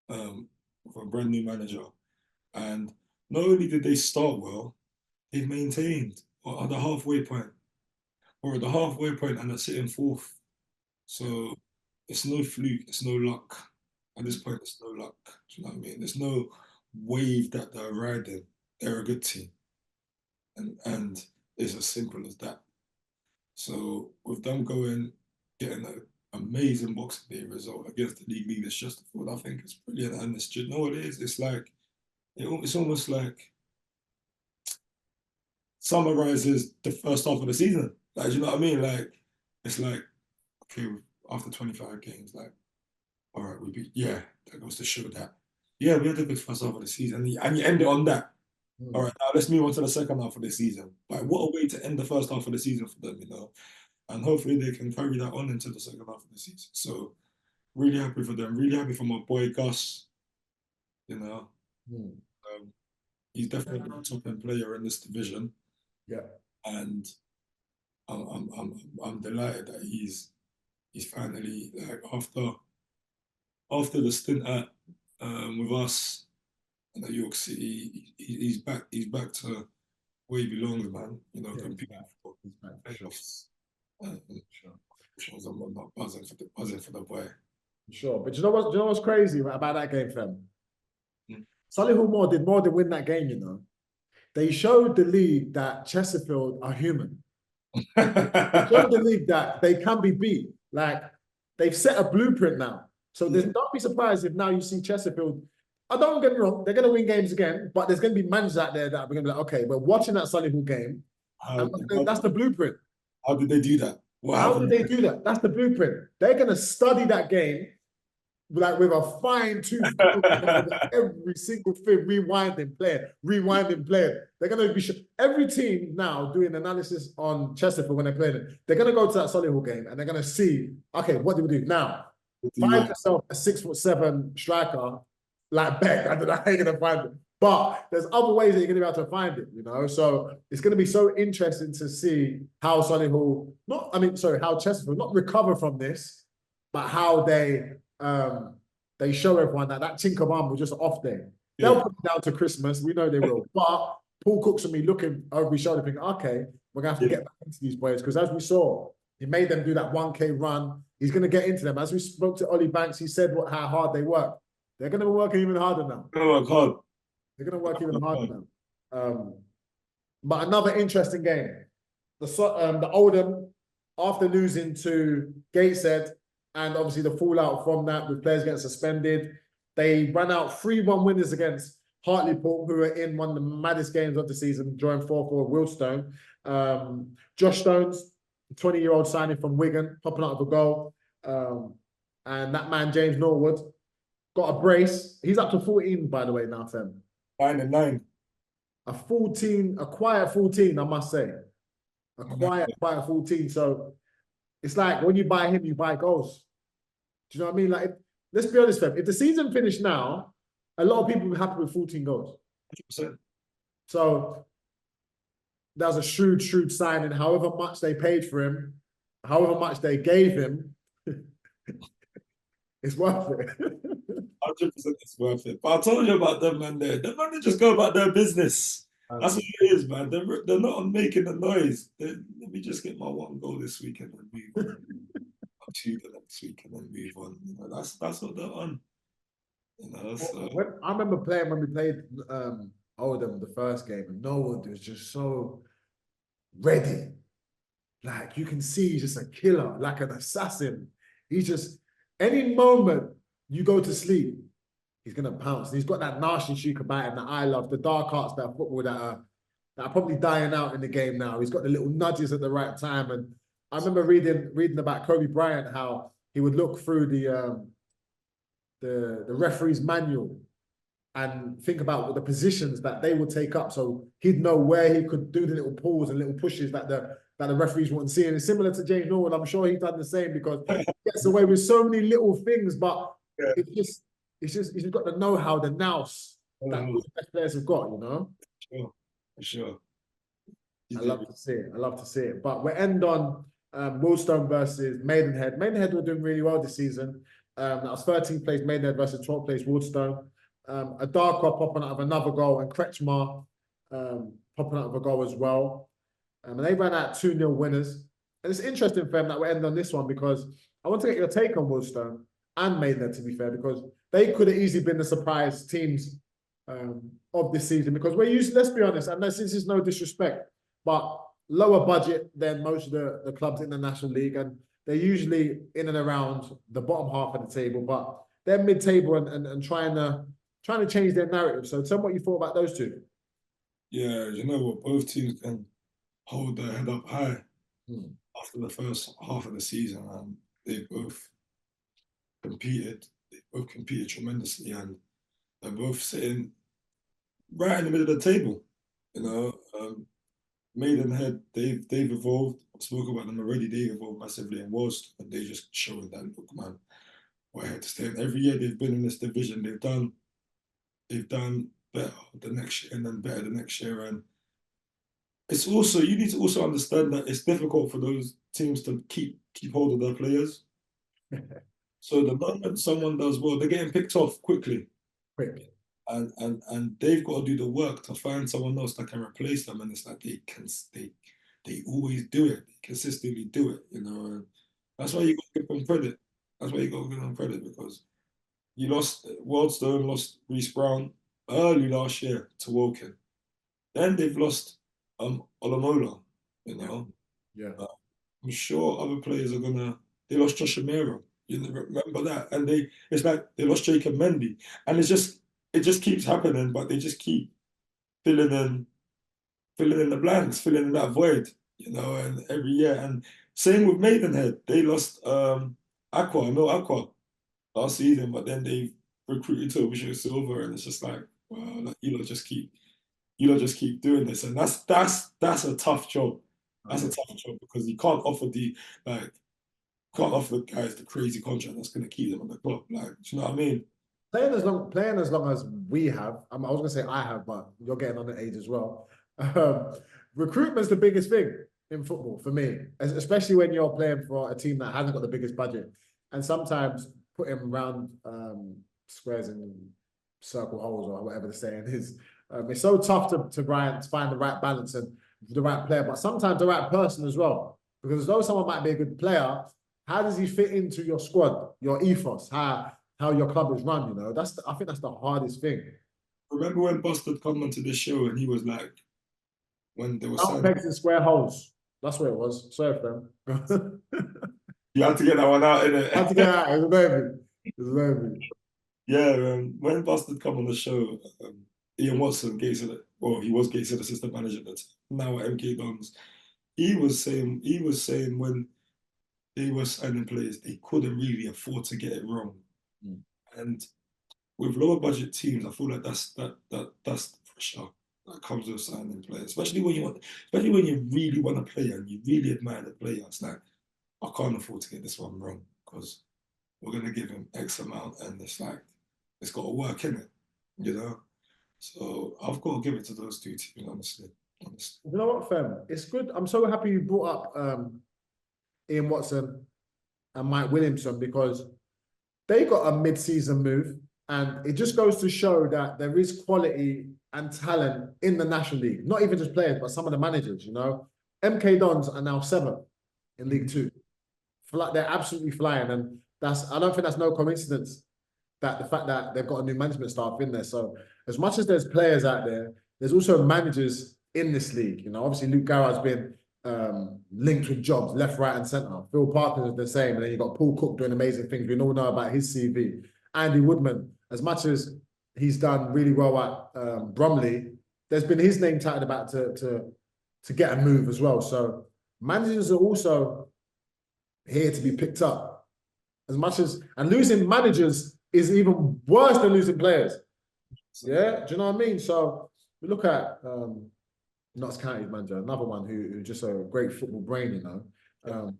with a brand new manager, and not only did they start well, they've maintained at the halfway point, and they're sitting fourth. So it's no fluke, it's no luck. At this point, it's no luck. Do you know what I mean? There's no wave that they're riding. They're a good team, and it's as simple as that. So with them getting an amazing Boxing Day result against the league leaders Chesterfield, I think it's brilliant. And you know what it is? It's like it's almost like summarizes the first half of the season. Like, you know what I mean? Like, it's like, okay, after 25 games, like, all right, that goes to show that, yeah, we had a good first half of the season. And you end it on that. All right, now let's move on to the second half of the season. Like, what a way to end the first half of the season for them, you know? And hopefully they can carry that on into the second half of the season. So, really happy for them. Really happy for my boy Gus, you know? He's definitely a top end player in this division. Yeah. And I'm delighted that he's finally, like, after the stint at with us in New York City, he's back to where he belongs, man. You know, competing for playoffs. I'm not buzzing for the boy. Sure, but you know what's crazy about that game, fam? Mm. Solihull Moore did more than win that game. You know, they showed the league that Chesterfield are human. They showed the league that they can be beat. Like, they've set a blueprint now. So don't be surprised if now you see Chesterfield. I don't get me wrong, they're going to win games again, but there's going to be managers out there that are going to be like, okay, we're watching that Solihull game. That's the blueprint. How did they do that? How did they do that? That's the blueprint. They're going to study that game like with a fine-tooth every single thing, rewinding, playing. They're going to be every team now doing analysis on Chesterfield when they're playing it. They're going to go to that Solihull game and they're going to see, okay, what do we do now? Find yourself a 6'7" striker like Beck. I don't know how you're going to find it, but there's other ways that you're going to be able to find it. You know, so it's going to be so interesting to see how Solihull, how Chesterfield not recover from this, but how they show everyone that Tinker Bum was just off there. Yeah. They'll put it down to Christmas. We know they will. But Paul Cook's and me looking over his shoulder thinking, okay, we're going to have to get back into these players. Because as we saw, he made them do that 1K run. He's going to get into them. As we spoke to Ollie Banks, he said how hard they work. They're going to be working even harder now. Oh, God. They're going to work even harder now. But another interesting game. The Oldham, after losing to Gateshead, and obviously the fallout from that with players getting suspended, they ran out 3-1 winners against Hartlepool, who are in one of the maddest games of the season, drawing 4-4 Wealdstone. Josh Stones, 20-year-old signing from Wigan, popping out of a goal. And that man, James Norwood, got a brace. He's up to 14, by the way, now, Fem. 9 and 9. A quiet 14, I must say. A quiet 14. So it's like when you buy him, you buy goals. Do you know what I mean? Like, let's be honest, Fem. If the season finished now, a lot of people will be happy with 14 goals. 100%. So that was a shrewd signing. However much they paid for him, however much they gave him, it's worth it. 100% it's worth it. But I told you about them man there. Them man, they just go about their business. That's what it is, man. They're not on making the noise. Let me just get my one goal this weekend and move on. Two the next week and then move on. You know, that's what they're on. You know, so I remember playing when we played Oldham the first game, and Norwood was just so ready. Like you can see he's just a killer, like an assassin. He's just any moment you go to sleep, he's gonna pounce. And he's got that nasty streak about him that I love, the dark arts that football that are probably dying out in the game now. He's got the little nudges at the right time. And I remember reading about Kobe Bryant, how he would look through the referee's manual and think about the positions that they would take up. So he'd know where he could do the little pulls and little pushes that the referees wouldn't see. And it's similar to James Norwood. I'm sure he's done the same because he gets away with so many little things, but it's just he's got the know-how, the nous that all the best players have got, you know? sure, for sure. I love to see it. I love to see it. But we end on Millstone versus Maidenhead. Maidenhead were doing really well this season. That was 13th place Maidenhead versus 12th place Woodstone. A Darkwa popping out of another goal and Kretschmar popping out of a goal as well. And they ran out 2-0 winners. And it's interesting for them that we end on this one because I want to get your take on Woodstone and Maidenhead, to be fair, because they could have easily been the surprise teams of this season because we're used, let's be honest, and this is no disrespect, but lower budget than most of the clubs in the National League, and they're usually in and around the bottom half of the table, but they're mid-table and trying to change their narrative. So tell me what you thought about those two. Yeah, you know what? Both teams can hold their head up high after the first half of the season, and they both competed. They both competed tremendously, and they're both sitting right in the middle of the table. You know, Maidenhead, they've evolved. I spoke about them already. They've evolved massively in Wales, and they just showing that look, man, we're here to stay. And every year they've been in this division, they've done better the next year and then better the next year. And it's also you need to also understand that it's difficult for those teams to keep hold of their players. So the moment someone does well, they're getting picked off quickly. Quick. And they've got to do the work to find someone else that can replace them. And it's like they always do it, they consistently do it, you know. And that's why you got to give them credit. That's why you got to give them credit because you lost Wildstone, lost Reece Brown early last year to Woking. Then they've lost Olamola, you know. Yeah. I'm sure other players are gonna. They lost Josh Amira. You know, remember that, and it's like they lost Jacob Mendy, and it just keeps happening, but they just keep filling in the blanks, filling in that void, you know, and every year. And same with Maidenhead, they lost Emil Aqua last season, but then they recruited Toby Silver, and it's just like, wow, like, you lot just keep doing this, and that's a tough job. That's a tough job because you can't offer the guys the crazy contract that's going to keep them on the club. Like, do you know what I mean? Playing as long as we have. I was gonna say I have, but you're getting on the age as well. Recruitment's the biggest thing in football for me, especially when you're playing for a team that hasn't got the biggest budget. And sometimes putting around squares and circle holes or whatever the saying is, it's so tough to find the right balance and the right player, but sometimes the right person as well. Because though someone might be a good player, how does he fit into your squad, your ethos, how your club is run, you know? I think that's the hardest thing. Remember when Bustard come onto the show and he was like, when there was Round pegs in square holes. That's what it was. Sorry for them. You had to get that one out, innit? I had to get out. It was amazing. Yeah, when Bustard come on the show, Ian Watson, he was Gateshead assistant manager at the time, now at MK Dons. He was saying when they were signing players, they couldn't really afford to get it wrong. And with lower budget teams, I feel like that's the pressure that comes with signing players, especially when you really want a player and you really admire the player. It's like, I can't afford to get this one wrong because we're gonna give him X amount, and it's like it's got to work in it, you know. So I've got to give it to those two teams, honestly. honestly. You know what, Fem? It's good. I'm so happy you brought up Ian Watson and Mike Williamson because they got a mid-season move, and it just goes to show that there is quality and talent in the National League. Not even just players, but some of the managers. You know, MK Dons are now seventh in League Two. They're absolutely flying, and I don't think that's no coincidence that the fact that they've got a new management staff in there. So as much as there's players out there, there's also managers in this league. You know, obviously Luke Garrett's been linked with jobs left, right, and centre. Phil Parker is the same, and then you've got Paul Cook doing amazing things. We all know about his CV. Andy Woodman, as much as he's done really well at Bromley, there's been his name touted about to get a move as well. So managers are also here to be picked up. As much as and losing managers is even worse than losing players. Yeah, do you know what I mean? So we look at Notts County's manager, another one who's just a great football brain, you know.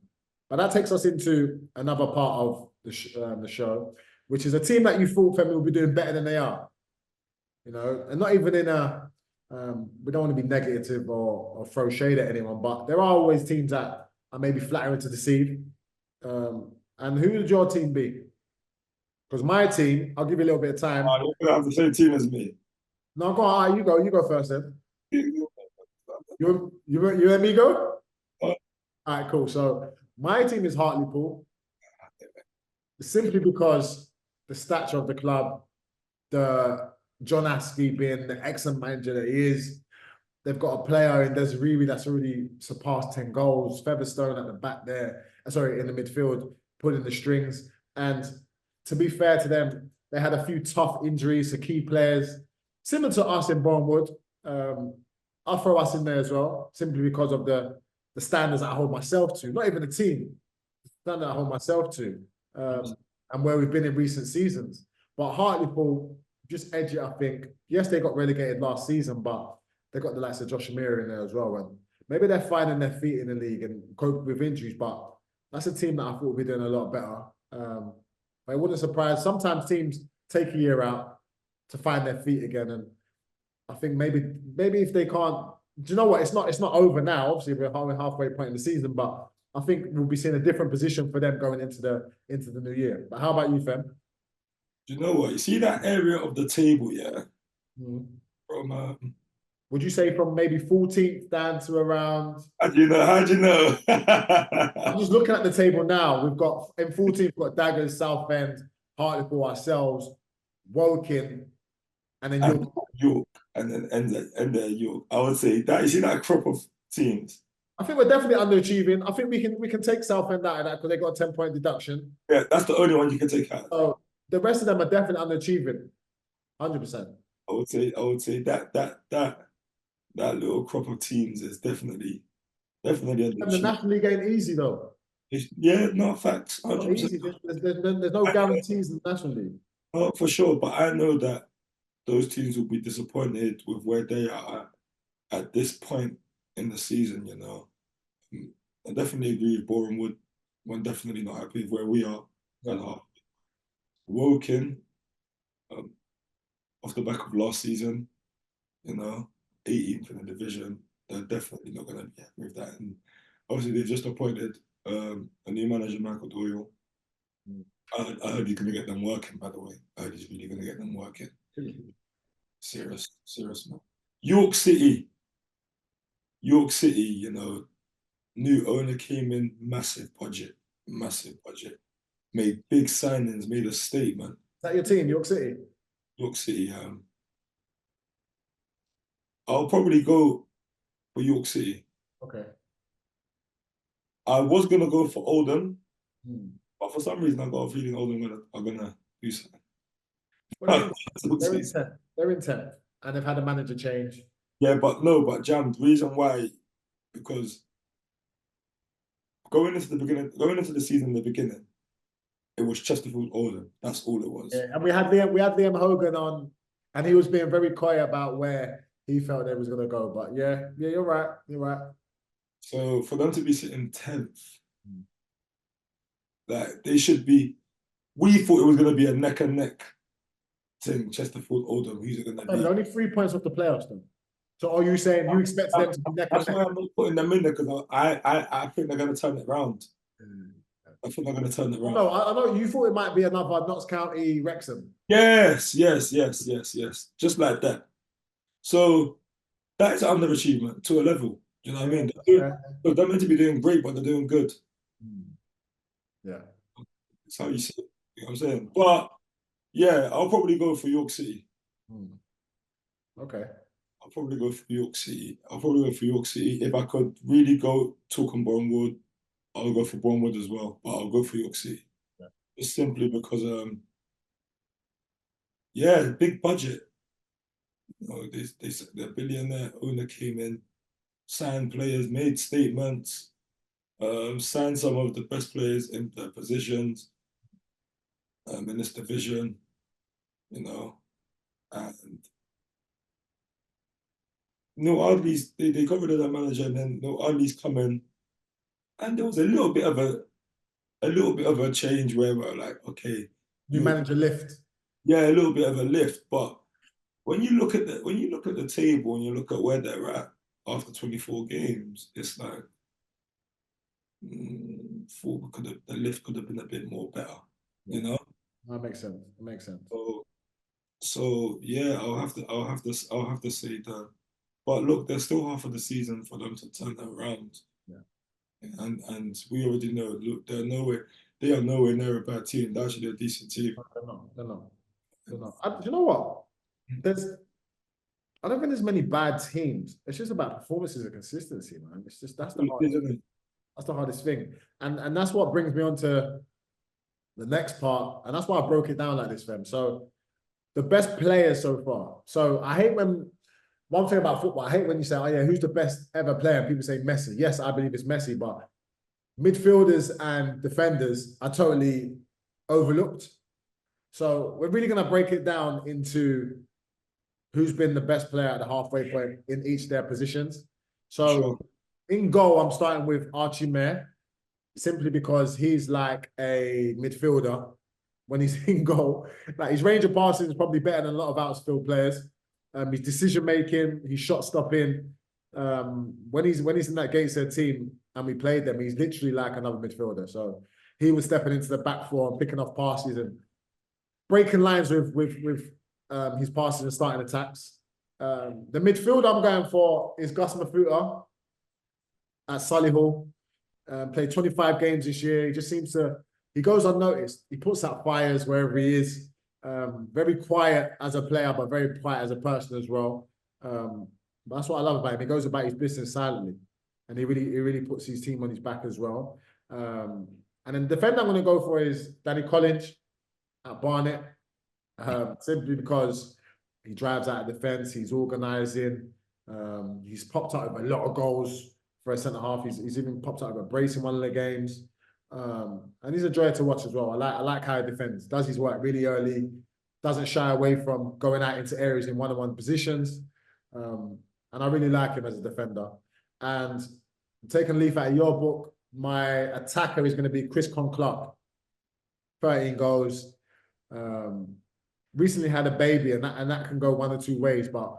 But that takes us into another part of the show, which is a team that you thought Femi would be doing better than they are. You know, and not even in a we don't want to be negative or throw shade at anyone, but there are always teams that are maybe flattering to deceive. And who would your team be? Because my team, I'll give you a little bit of time. You're gonna have the same team as me. No, go on. You go first then. You let me go? All right, cool. So my team is Hartlepool, simply because the stature of the club, the John Askey being the excellent manager that he is. They've got a player in Desiree that's already surpassed 10 goals. Featherstone at the back there, sorry, in the midfield, pulling the strings. And to be fair to them, they had a few tough injuries to key players, similar to us in Bournemouth. I'll throw us in there as well, simply because of the standards that I hold myself to, not even the team, the standard I hold myself to, and where we've been in recent seasons. But Hartlepool just edge it, I think. Yes, they got relegated last season, but they got the likes of Josh Amir in there as well. And maybe they're finding their feet in the league and cope with injuries, but that's a team that I thought would be doing a lot better. But it wouldn't surprise. Sometimes teams take a year out to find their feet again. And I think maybe if they can't, do you know what? It's not over now. Obviously, we're halfway point in the season, but I think we'll be seeing a different position for them going into the new year. But how about you, Fem? Do you know what? You see that area of the table, yeah? From would you say from maybe 14th down to around? How do you know? How do you know? I'm just looking at the table now. We've got in 14th, we've got Daggers, Southend, Hartlepool, ourselves, Woking, and then York. York, and then end there York. I would say that you see that crop of teams. I think we're definitely underachieving. I think we can take Southend out of that because they got a 10-point deduction. Yeah, that's the only one you can take out. So the rest of them are definitely underachieving. 100%. I would say that little crop of teams is definitely underachieving. And the National League ain't easy though. Yeah, no, facts. Not easy. There's no guarantees in the National League. Oh, for sure, but I know that those teams will be disappointed with where they are at this point in the season, you know. I definitely agree with Bournemouth. We're definitely not happy with where we are. Yeah. Woking, off the back of last season, you know, 18th in the division, they're definitely not going to be happy with that. And obviously, they've just appointed a new manager, Michael Doyle. I heard he's going to get them working, by the way. I heard he's really going to get them working. Serious man. York City, you know, new owner came in, massive budget, made big signings, made a statement. Is that your team, York City? York City, I'll probably go for York City. Okay. I was gonna go for Oldham, but for some reason I got a feeling Oldham are gonna do something. Well, they're in 10th, and they've had a manager change. Yeah, but Jam, the reason why, because going into the season in the beginning, it was Chesterfield Oldham. That's all it was. Yeah, and we had Liam Hogan on, and he was being very coy about where he felt they was gonna go. But yeah, you're right. So for them to be sitting 10th, like they should be. We thought it was gonna be a neck and neck thing. Chesterfield Oldham. Who's it gonna be? Only 3 points off the playoffs, though. So are you saying you expect them to be neck and That's neck? why I'm not putting them in there because I think they're going to turn it around. I think they're going to turn it around. No, I know you thought it might be another Notts County Wrexham. Yes, yes, yes, yes, yes. Just like that. So that is underachievement to a level. Do you know what I mean? Yeah. They're meant to be doing great, but they're doing good. Yeah. That's how you see it. You know what I'm saying? But yeah, I'll probably go for York City. Okay. I'll probably go for York City. I'll probably go for York City. If I could really go talk on Bournemouth, I'll go for Bournemouth as well. But I'll go for York City. Yeah. It's simply because yeah, big budget. You know, the billionaire owner came in, signed players, made statements, signed some of the best players in their positions in this division, you know, and no Ardley's they got rid of that manager and then no Ardley's coming, and there was a little bit of a change where we're like, okay, New manager lift. yeah, a little bit of a lift, but when you look at the table and you look at where they're at after 24 games, it's like the lift could have been a bit more better, you know. That makes sense. It makes sense. So yeah, I'll have to say that. But look, there's still half of the season for them to turn that around. Yeah. And we already know, look, they are nowhere near a bad team. They're actually a decent team. They're not. They're not. They're not. You know what? I don't think there's many bad teams. It's just about performances and consistency, man. It's just that's the hardest thing. And that's what brings me on to the next part. And that's why I broke it down like this, fam. So the best players so far. So I hate when one thing about football, I hate when you say, oh yeah, who's the best ever player? And people say Messi. Yes, I believe it's Messi, but midfielders and defenders are totally overlooked. So we're really going to break it down into who's been the best player at the halfway point in each of their positions. So in goal, I'm starting with Archie Mayer, simply because he's like a midfielder when he's in goal. Like his range of passing is probably better than a lot of outfield players. His decision making, his shot stopping. When he's in that Gateshead team and we played them, he's literally like another midfielder. So he was stepping into the back four and picking off passes and breaking lines with his passes and starting attacks. The midfield I'm going for is Gus Mafuta at Solihull. Played 25 games this year. He just seems to, he goes unnoticed. He puts out fires wherever he is. Very quiet as a player, but very quiet as a person as well. But that's what I love about him. He goes about his business silently, and he really puts his team on his back as well. And then the defender I'm going to go for is Danny Collins at Barnet, simply because he drives out of defence. He's organising. He's popped out with a lot of goals for a centre half. He's even popped out with a brace in one of the games. And he's a joy to watch as well. I like how he defends, does his work really early, doesn't shy away from going out into areas in one-on-one positions. And I really like him as a defender. And taking a leaf out of your book, my attacker is going to be Chris Clark. 13 goals. Recently had a baby, and that can go one or two ways, but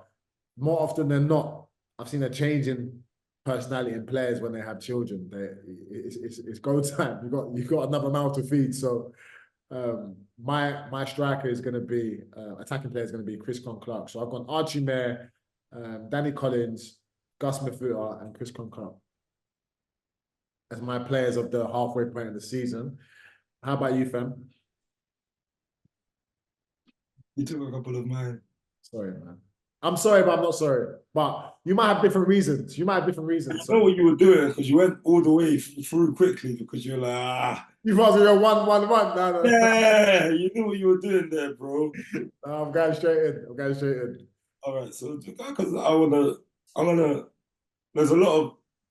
more often than not, I've seen a change in personality in players when they have children. It's go time. You've got another mouth to feed. So my striker is going to be attacking player is going to be Chris Clark. So I've got Archie Mayer, Danny Collins, Gus Mafuta, and Chris Clark as my players of the halfway point of the season. How about you, fam? You took a couple of mine. Sorry, man. I'm sorry, but I'm not sorry. But you might have different reasons. You might have different reasons. I know what you were doing because you went all the way through quickly because you're like, You thought you were 1-1-1. No. yeah, you knew what you were doing there, bro. I'm going straight in. I'm going straight in. All right, so because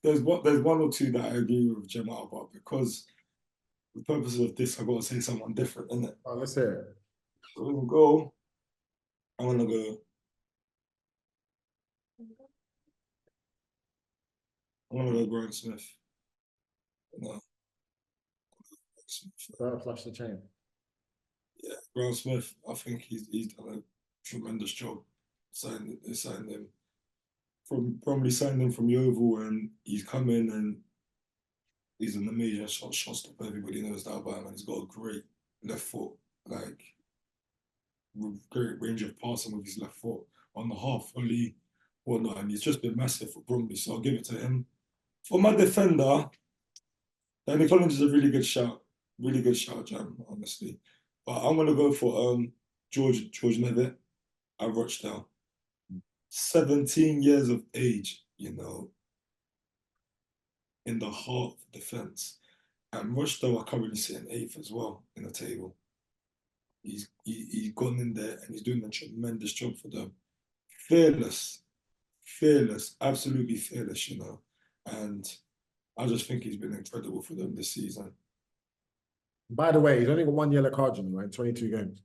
there's one or two that I agree with Jamal about because for the purposes of this, I got to say someone different, innit? Oh, let's hear it. So we'll go. I'm gonna go. I'm gonna go Brian Smith. No. Don't flush the chain. Yeah, Brian Smith. I think he's done a tremendous job signing him from Bromley signed him from Yeovil, and he's come in and he's an amazing shot stopper. Everybody knows that about him, and he's got a great left foot, like with great range of passing with his left foot on the half volley, whatnot, and he's just been massive for Bromley. So I'll give it to him. For my defender, Danny Collins is a really good shout, Jam, honestly. But I'm gonna go for George Nevitt at Rochdale. 17 years of age, in the heart of defence. And Rochdale are currently sitting 8th as well in the table. He's gone in there and he's doing a tremendous job for them. Fearless, absolutely fearless, And I just think he's been incredible for them this season. By the way, he's only got 1 yellow card, in 22 games.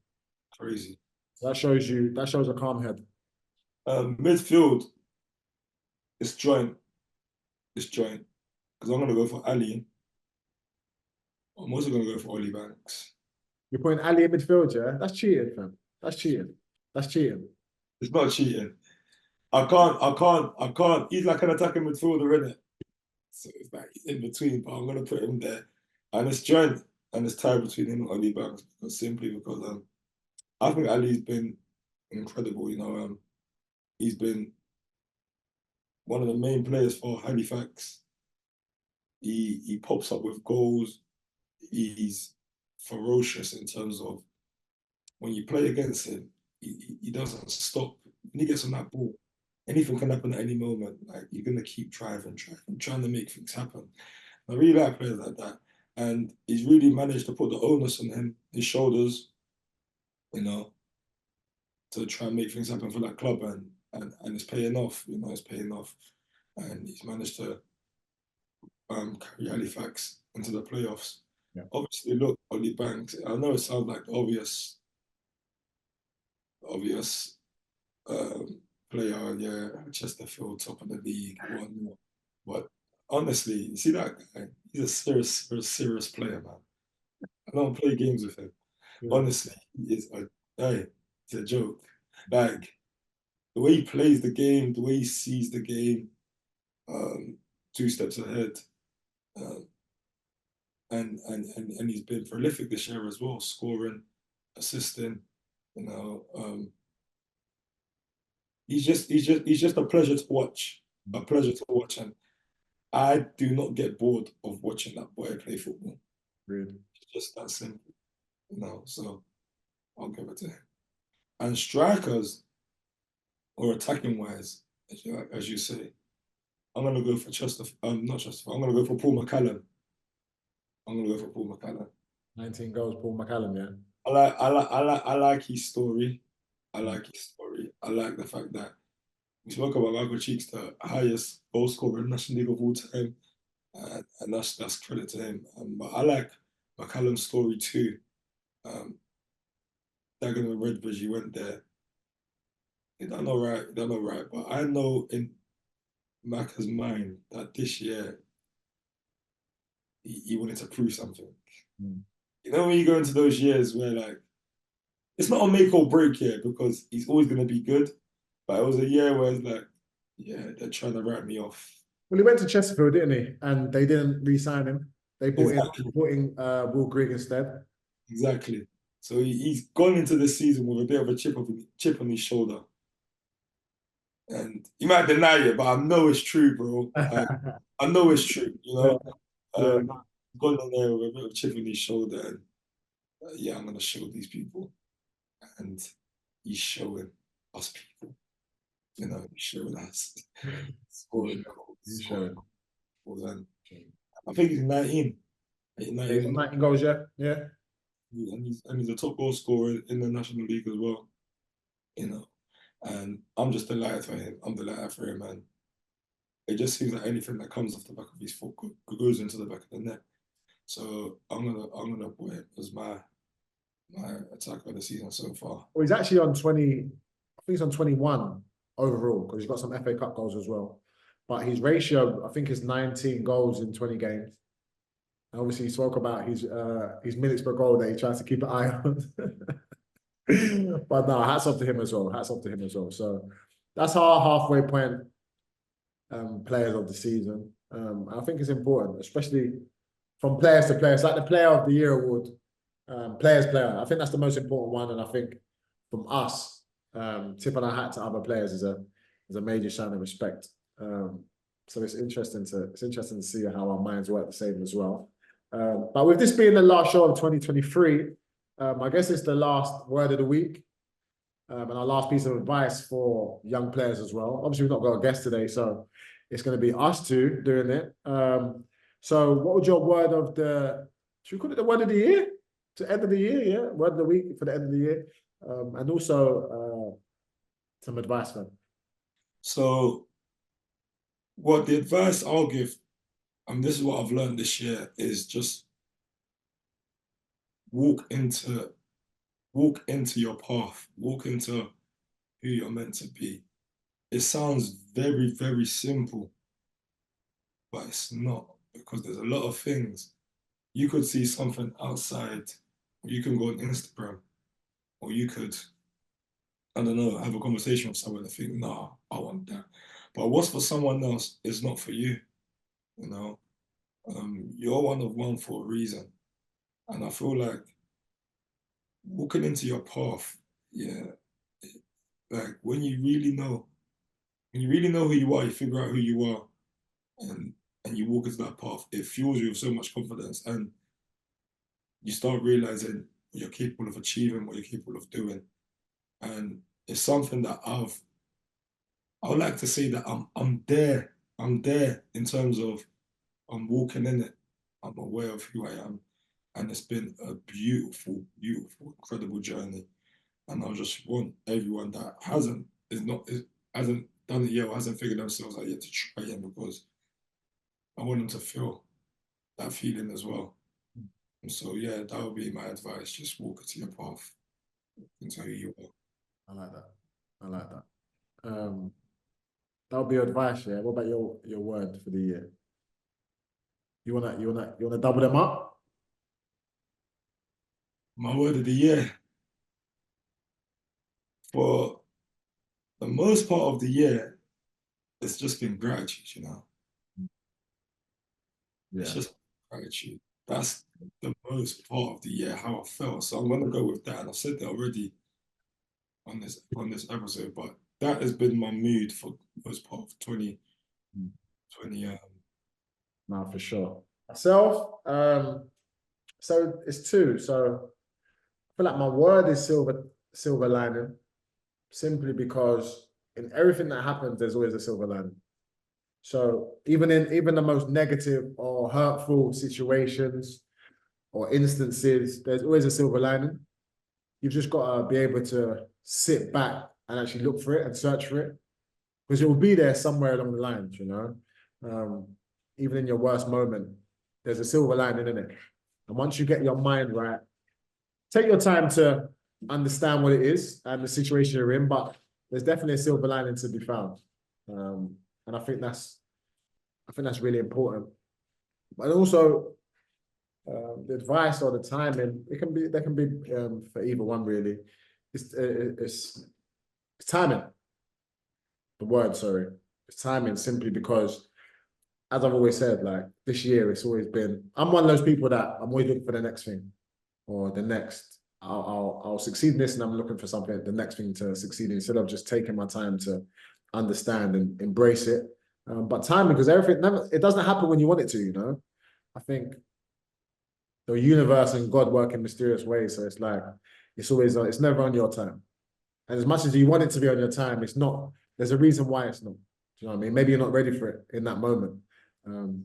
Crazy. That shows a calm head. Midfield, it's joint. Because I'm going to go for Ali. I'm also going to go for Ollie Banks. You're putting Ali in midfield, yeah? That's cheating, fam. That's cheating. It's not cheating. I can't. He's like an attacking midfielder, isn't it? So it's like he's in between, but I'm going to put him there. And it's joint and it's tied between him and Ollie Banks simply because I think Ali's been incredible, He's been one of the main players for Halifax. He pops up with goals. He's ferocious in terms of when you play against him, he doesn't stop. When he gets on that ball, anything can happen at any moment. Like you're gonna keep trying to make things happen. I really like players like that. And he's really managed to put the onus on his shoulders, to try and make things happen for that club, and it's paying off. It's paying off, and he's managed to carry Halifax into the playoffs. Yeah. Obviously, look, Ollie Banks. I know it sounds like the obvious player, yeah, Chesterfield, top of the league, whatnot. But honestly, you see that guy? He's a serious player, man. I don't play games with him. Yeah. Honestly, he's a joke. Like the way he plays the game, the way he sees the game, 2 steps ahead. And he's been prolific this year as well, scoring, assisting. He's just a pleasure to watch. A pleasure to watch, and I do not get bored of watching that boy play football. Really? It's just that simple, So I'll give it to him. And strikers, or attacking wise, as you say, I'm gonna go for not Chesterfield. I'm gonna go for Paul McCallum. 19 goals, Paul McCallum, yeah. I like his story. I like the fact that we spoke about Michael Cheeks, the highest goal scorer in the National League of all time, and that's credit to him. But I like McCallum's story too. Dagenham and Redbridge, he went there. They done all right. But I know in Macca's mind that this year he wanted to prove something. Mm. When you go into those years where like it's not a make or break year because he's always going to be good, but it was a year where it's like, yeah, they're trying to write me off. Well, he went to Chesterfield, didn't he? And they didn't re-sign him. They brought in Will Grigg instead. Exactly. So he's gone into this season with a bit of a chip on his shoulder. And he might deny it, but I know it's true, bro. I know it's true, Yeah. Gone in there with a bit of a chip on his shoulder, and yeah, I'm gonna show these people, and he's showing us people. He's showing us scoring goals. And I think he's 19. 19 goals, yeah. And he's a top goal scorer in the National League as well. And I'm just delighted for him. I'm delighted for him, man. It just seems like anything that comes off the back of his foot goes into the back of the net. So I'm gonna put him as my attacker of the season so far. Well, he's actually on 20. I think he's on 21 overall because he's got some FA Cup goals as well. But his ratio, I think, is 19 goals in 20 games. And obviously, he spoke about his minutes per goal that he tries to keep an eye on. But no, hats off to him as well. So that's our halfway point players of the season. I think it's important, especially from players to players, like the Player of the Year award, players player. I think that's the most important one, and I think from us, tipping our hat to other players is a major sign of respect. So it's interesting to see how our minds work the same as well. But with this being the last show of 2023, I guess it's the last word of the week. And our last piece of advice for young players as well. Obviously, we've not got a guest today, so it's going to be us two doing it. So what would your word of should we call it the word of the year? To end of the year, yeah? Word of the week for the end of the year. And also some advice, man. So what the advice I'll give, and this is what I've learned this year, is just walk into your path, walk into who you're meant to be. It sounds very, very simple, but it's not, because there's a lot of things. You could see something outside, or you can go on Instagram, or you could, I don't know, have a conversation with someone and think, nah, I want that. But what's for someone else is not for you, you know? You're one of one for a reason. And I feel like walking into your path, yeah, like when you really know who you are, you figure out who you are, and you walk into that path, it fuels you with so much confidence, and you start realizing what you're capable of achieving, what you're capable of doing. And it's something that I would like to say that I'm there. I'm there in terms of I'm walking in it. I'm aware of who I am. And it's been a beautiful, beautiful, incredible journey. And I just want everyone that hasn't done it yet or hasn't figured themselves out yet to try it, because I want them to feel that feeling as well. And so yeah, that would be my advice. Just walk into your path into who you are. I like that. I like that. That would be your advice, yeah. What about your word for the year? You wanna double them up? My word of the year. For the most part of the year, it's just been gratitude, you know. It's Yeah. just gratitude. That's the most part of the year, how I felt. So I'm gonna go with that. And I've said that already on this episode, but that has been my mood for the most part of 2020. No, for sure. Myself, so it's two. So I feel like my word is silver lining, simply because in everything that happens, there's always a silver lining. So even the most negative or hurtful situations or instances, there's always a silver lining. You've just got to be able to sit back and actually look for it and search for it, because it will be there somewhere along the lines, you know. Even in your worst moment, there's a silver lining in it. And once you get your mind right, take your time to understand what it is and the situation you're in, but there's definitely a silver lining to be found. And I think that's really important. But also, the advice or the timing, they can be for either one really. It's timing. The word, sorry, it's timing, simply because, as I've always said, like this year, it's always been. I'm one of those people that I'm always looking for the next thing, or the next. I'll succeed in this, and I'm looking for something, the next thing to succeed in, instead of just taking my time to understand and embrace it. But timing, because it doesn't happen when you want it to, you know. I think the universe and God work in mysterious ways, so it's like it's never on your time. And as much as you want it to be on your time, it's not. There's a reason why it's not. Do you know what I mean? Maybe you're not ready for it in that moment.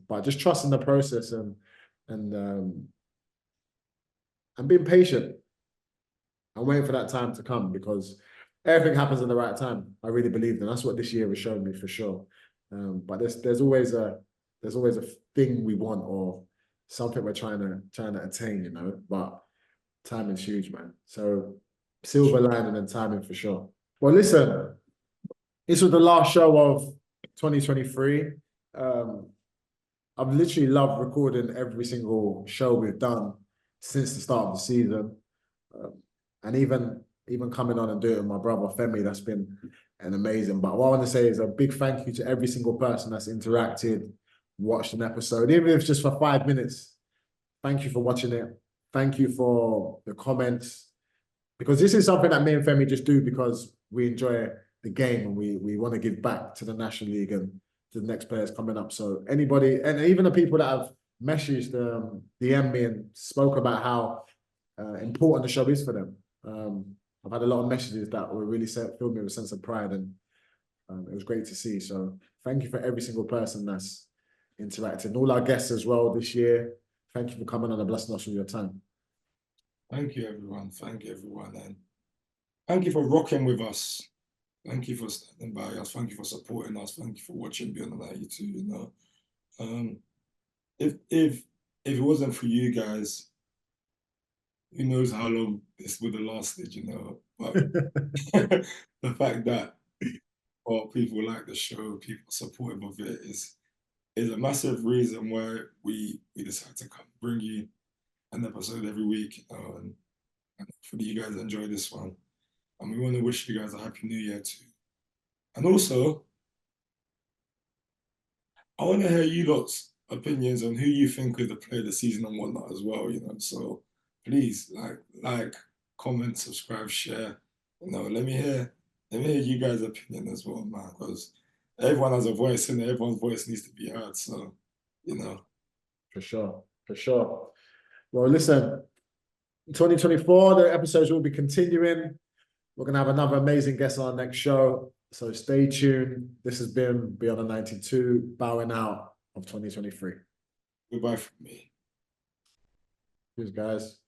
But just trust in the process and um, and being patient and waiting for that time to come, because everything happens in the right time. I really believe that. That's what this year has shown me for sure. But there's always a thing we want, or something we're trying to attain, you know. But timing's huge, man. So silver lining and timing for sure. Well, listen, this was the last show of 2023. I've literally loved recording every single show we've done since the start of the season. And even even coming on and doing it with my brother Femi, that's been an amazing. But what I want to say is a big thank you to every single person that's interacted, watched an episode, even if it's just for 5 minutes. Thank you for watching it. Thank you for the comments, because this is something that me and Femi just do because we enjoy the game and we want to give back to the National League and to the next players coming up. So anybody, and even the people that have messaged, DM me and spoke about how important the show is for them. I've had a lot of messages that were really filled me with a sense of pride, and it was great to see. So thank you for every single person that's interacting, all our guests as well this year. Thank you for coming on and blessing us with your time. Thank you, everyone. Thank you, everyone. And thank you for rocking with us. Thank you for standing by us. Thank you for supporting us. Thank you for watching Beyond the 92, you know. If it wasn't for you guys, who knows how long this would have lasted, you know. But the fact that people like the show, people supportive of it is a massive reason why we decided to come bring you an episode every week. And hopefully you guys enjoy this one. And we want to wish you guys a happy new year too. And also, I want to hear you lot's opinions on who you think is the player of the season and whatnot as well, you know. So please like, comment, subscribe, share. You know, let me hear you guys' opinion as well, man, because everyone has a voice and everyone's voice needs to be heard. So, you know. For sure, for sure. Well, listen, 2024, the episodes will be continuing. We're going to have another amazing guest on our next show. So stay tuned. This has been Beyond the 92, bowing out of 2023. Goodbye from me. Cheers, guys.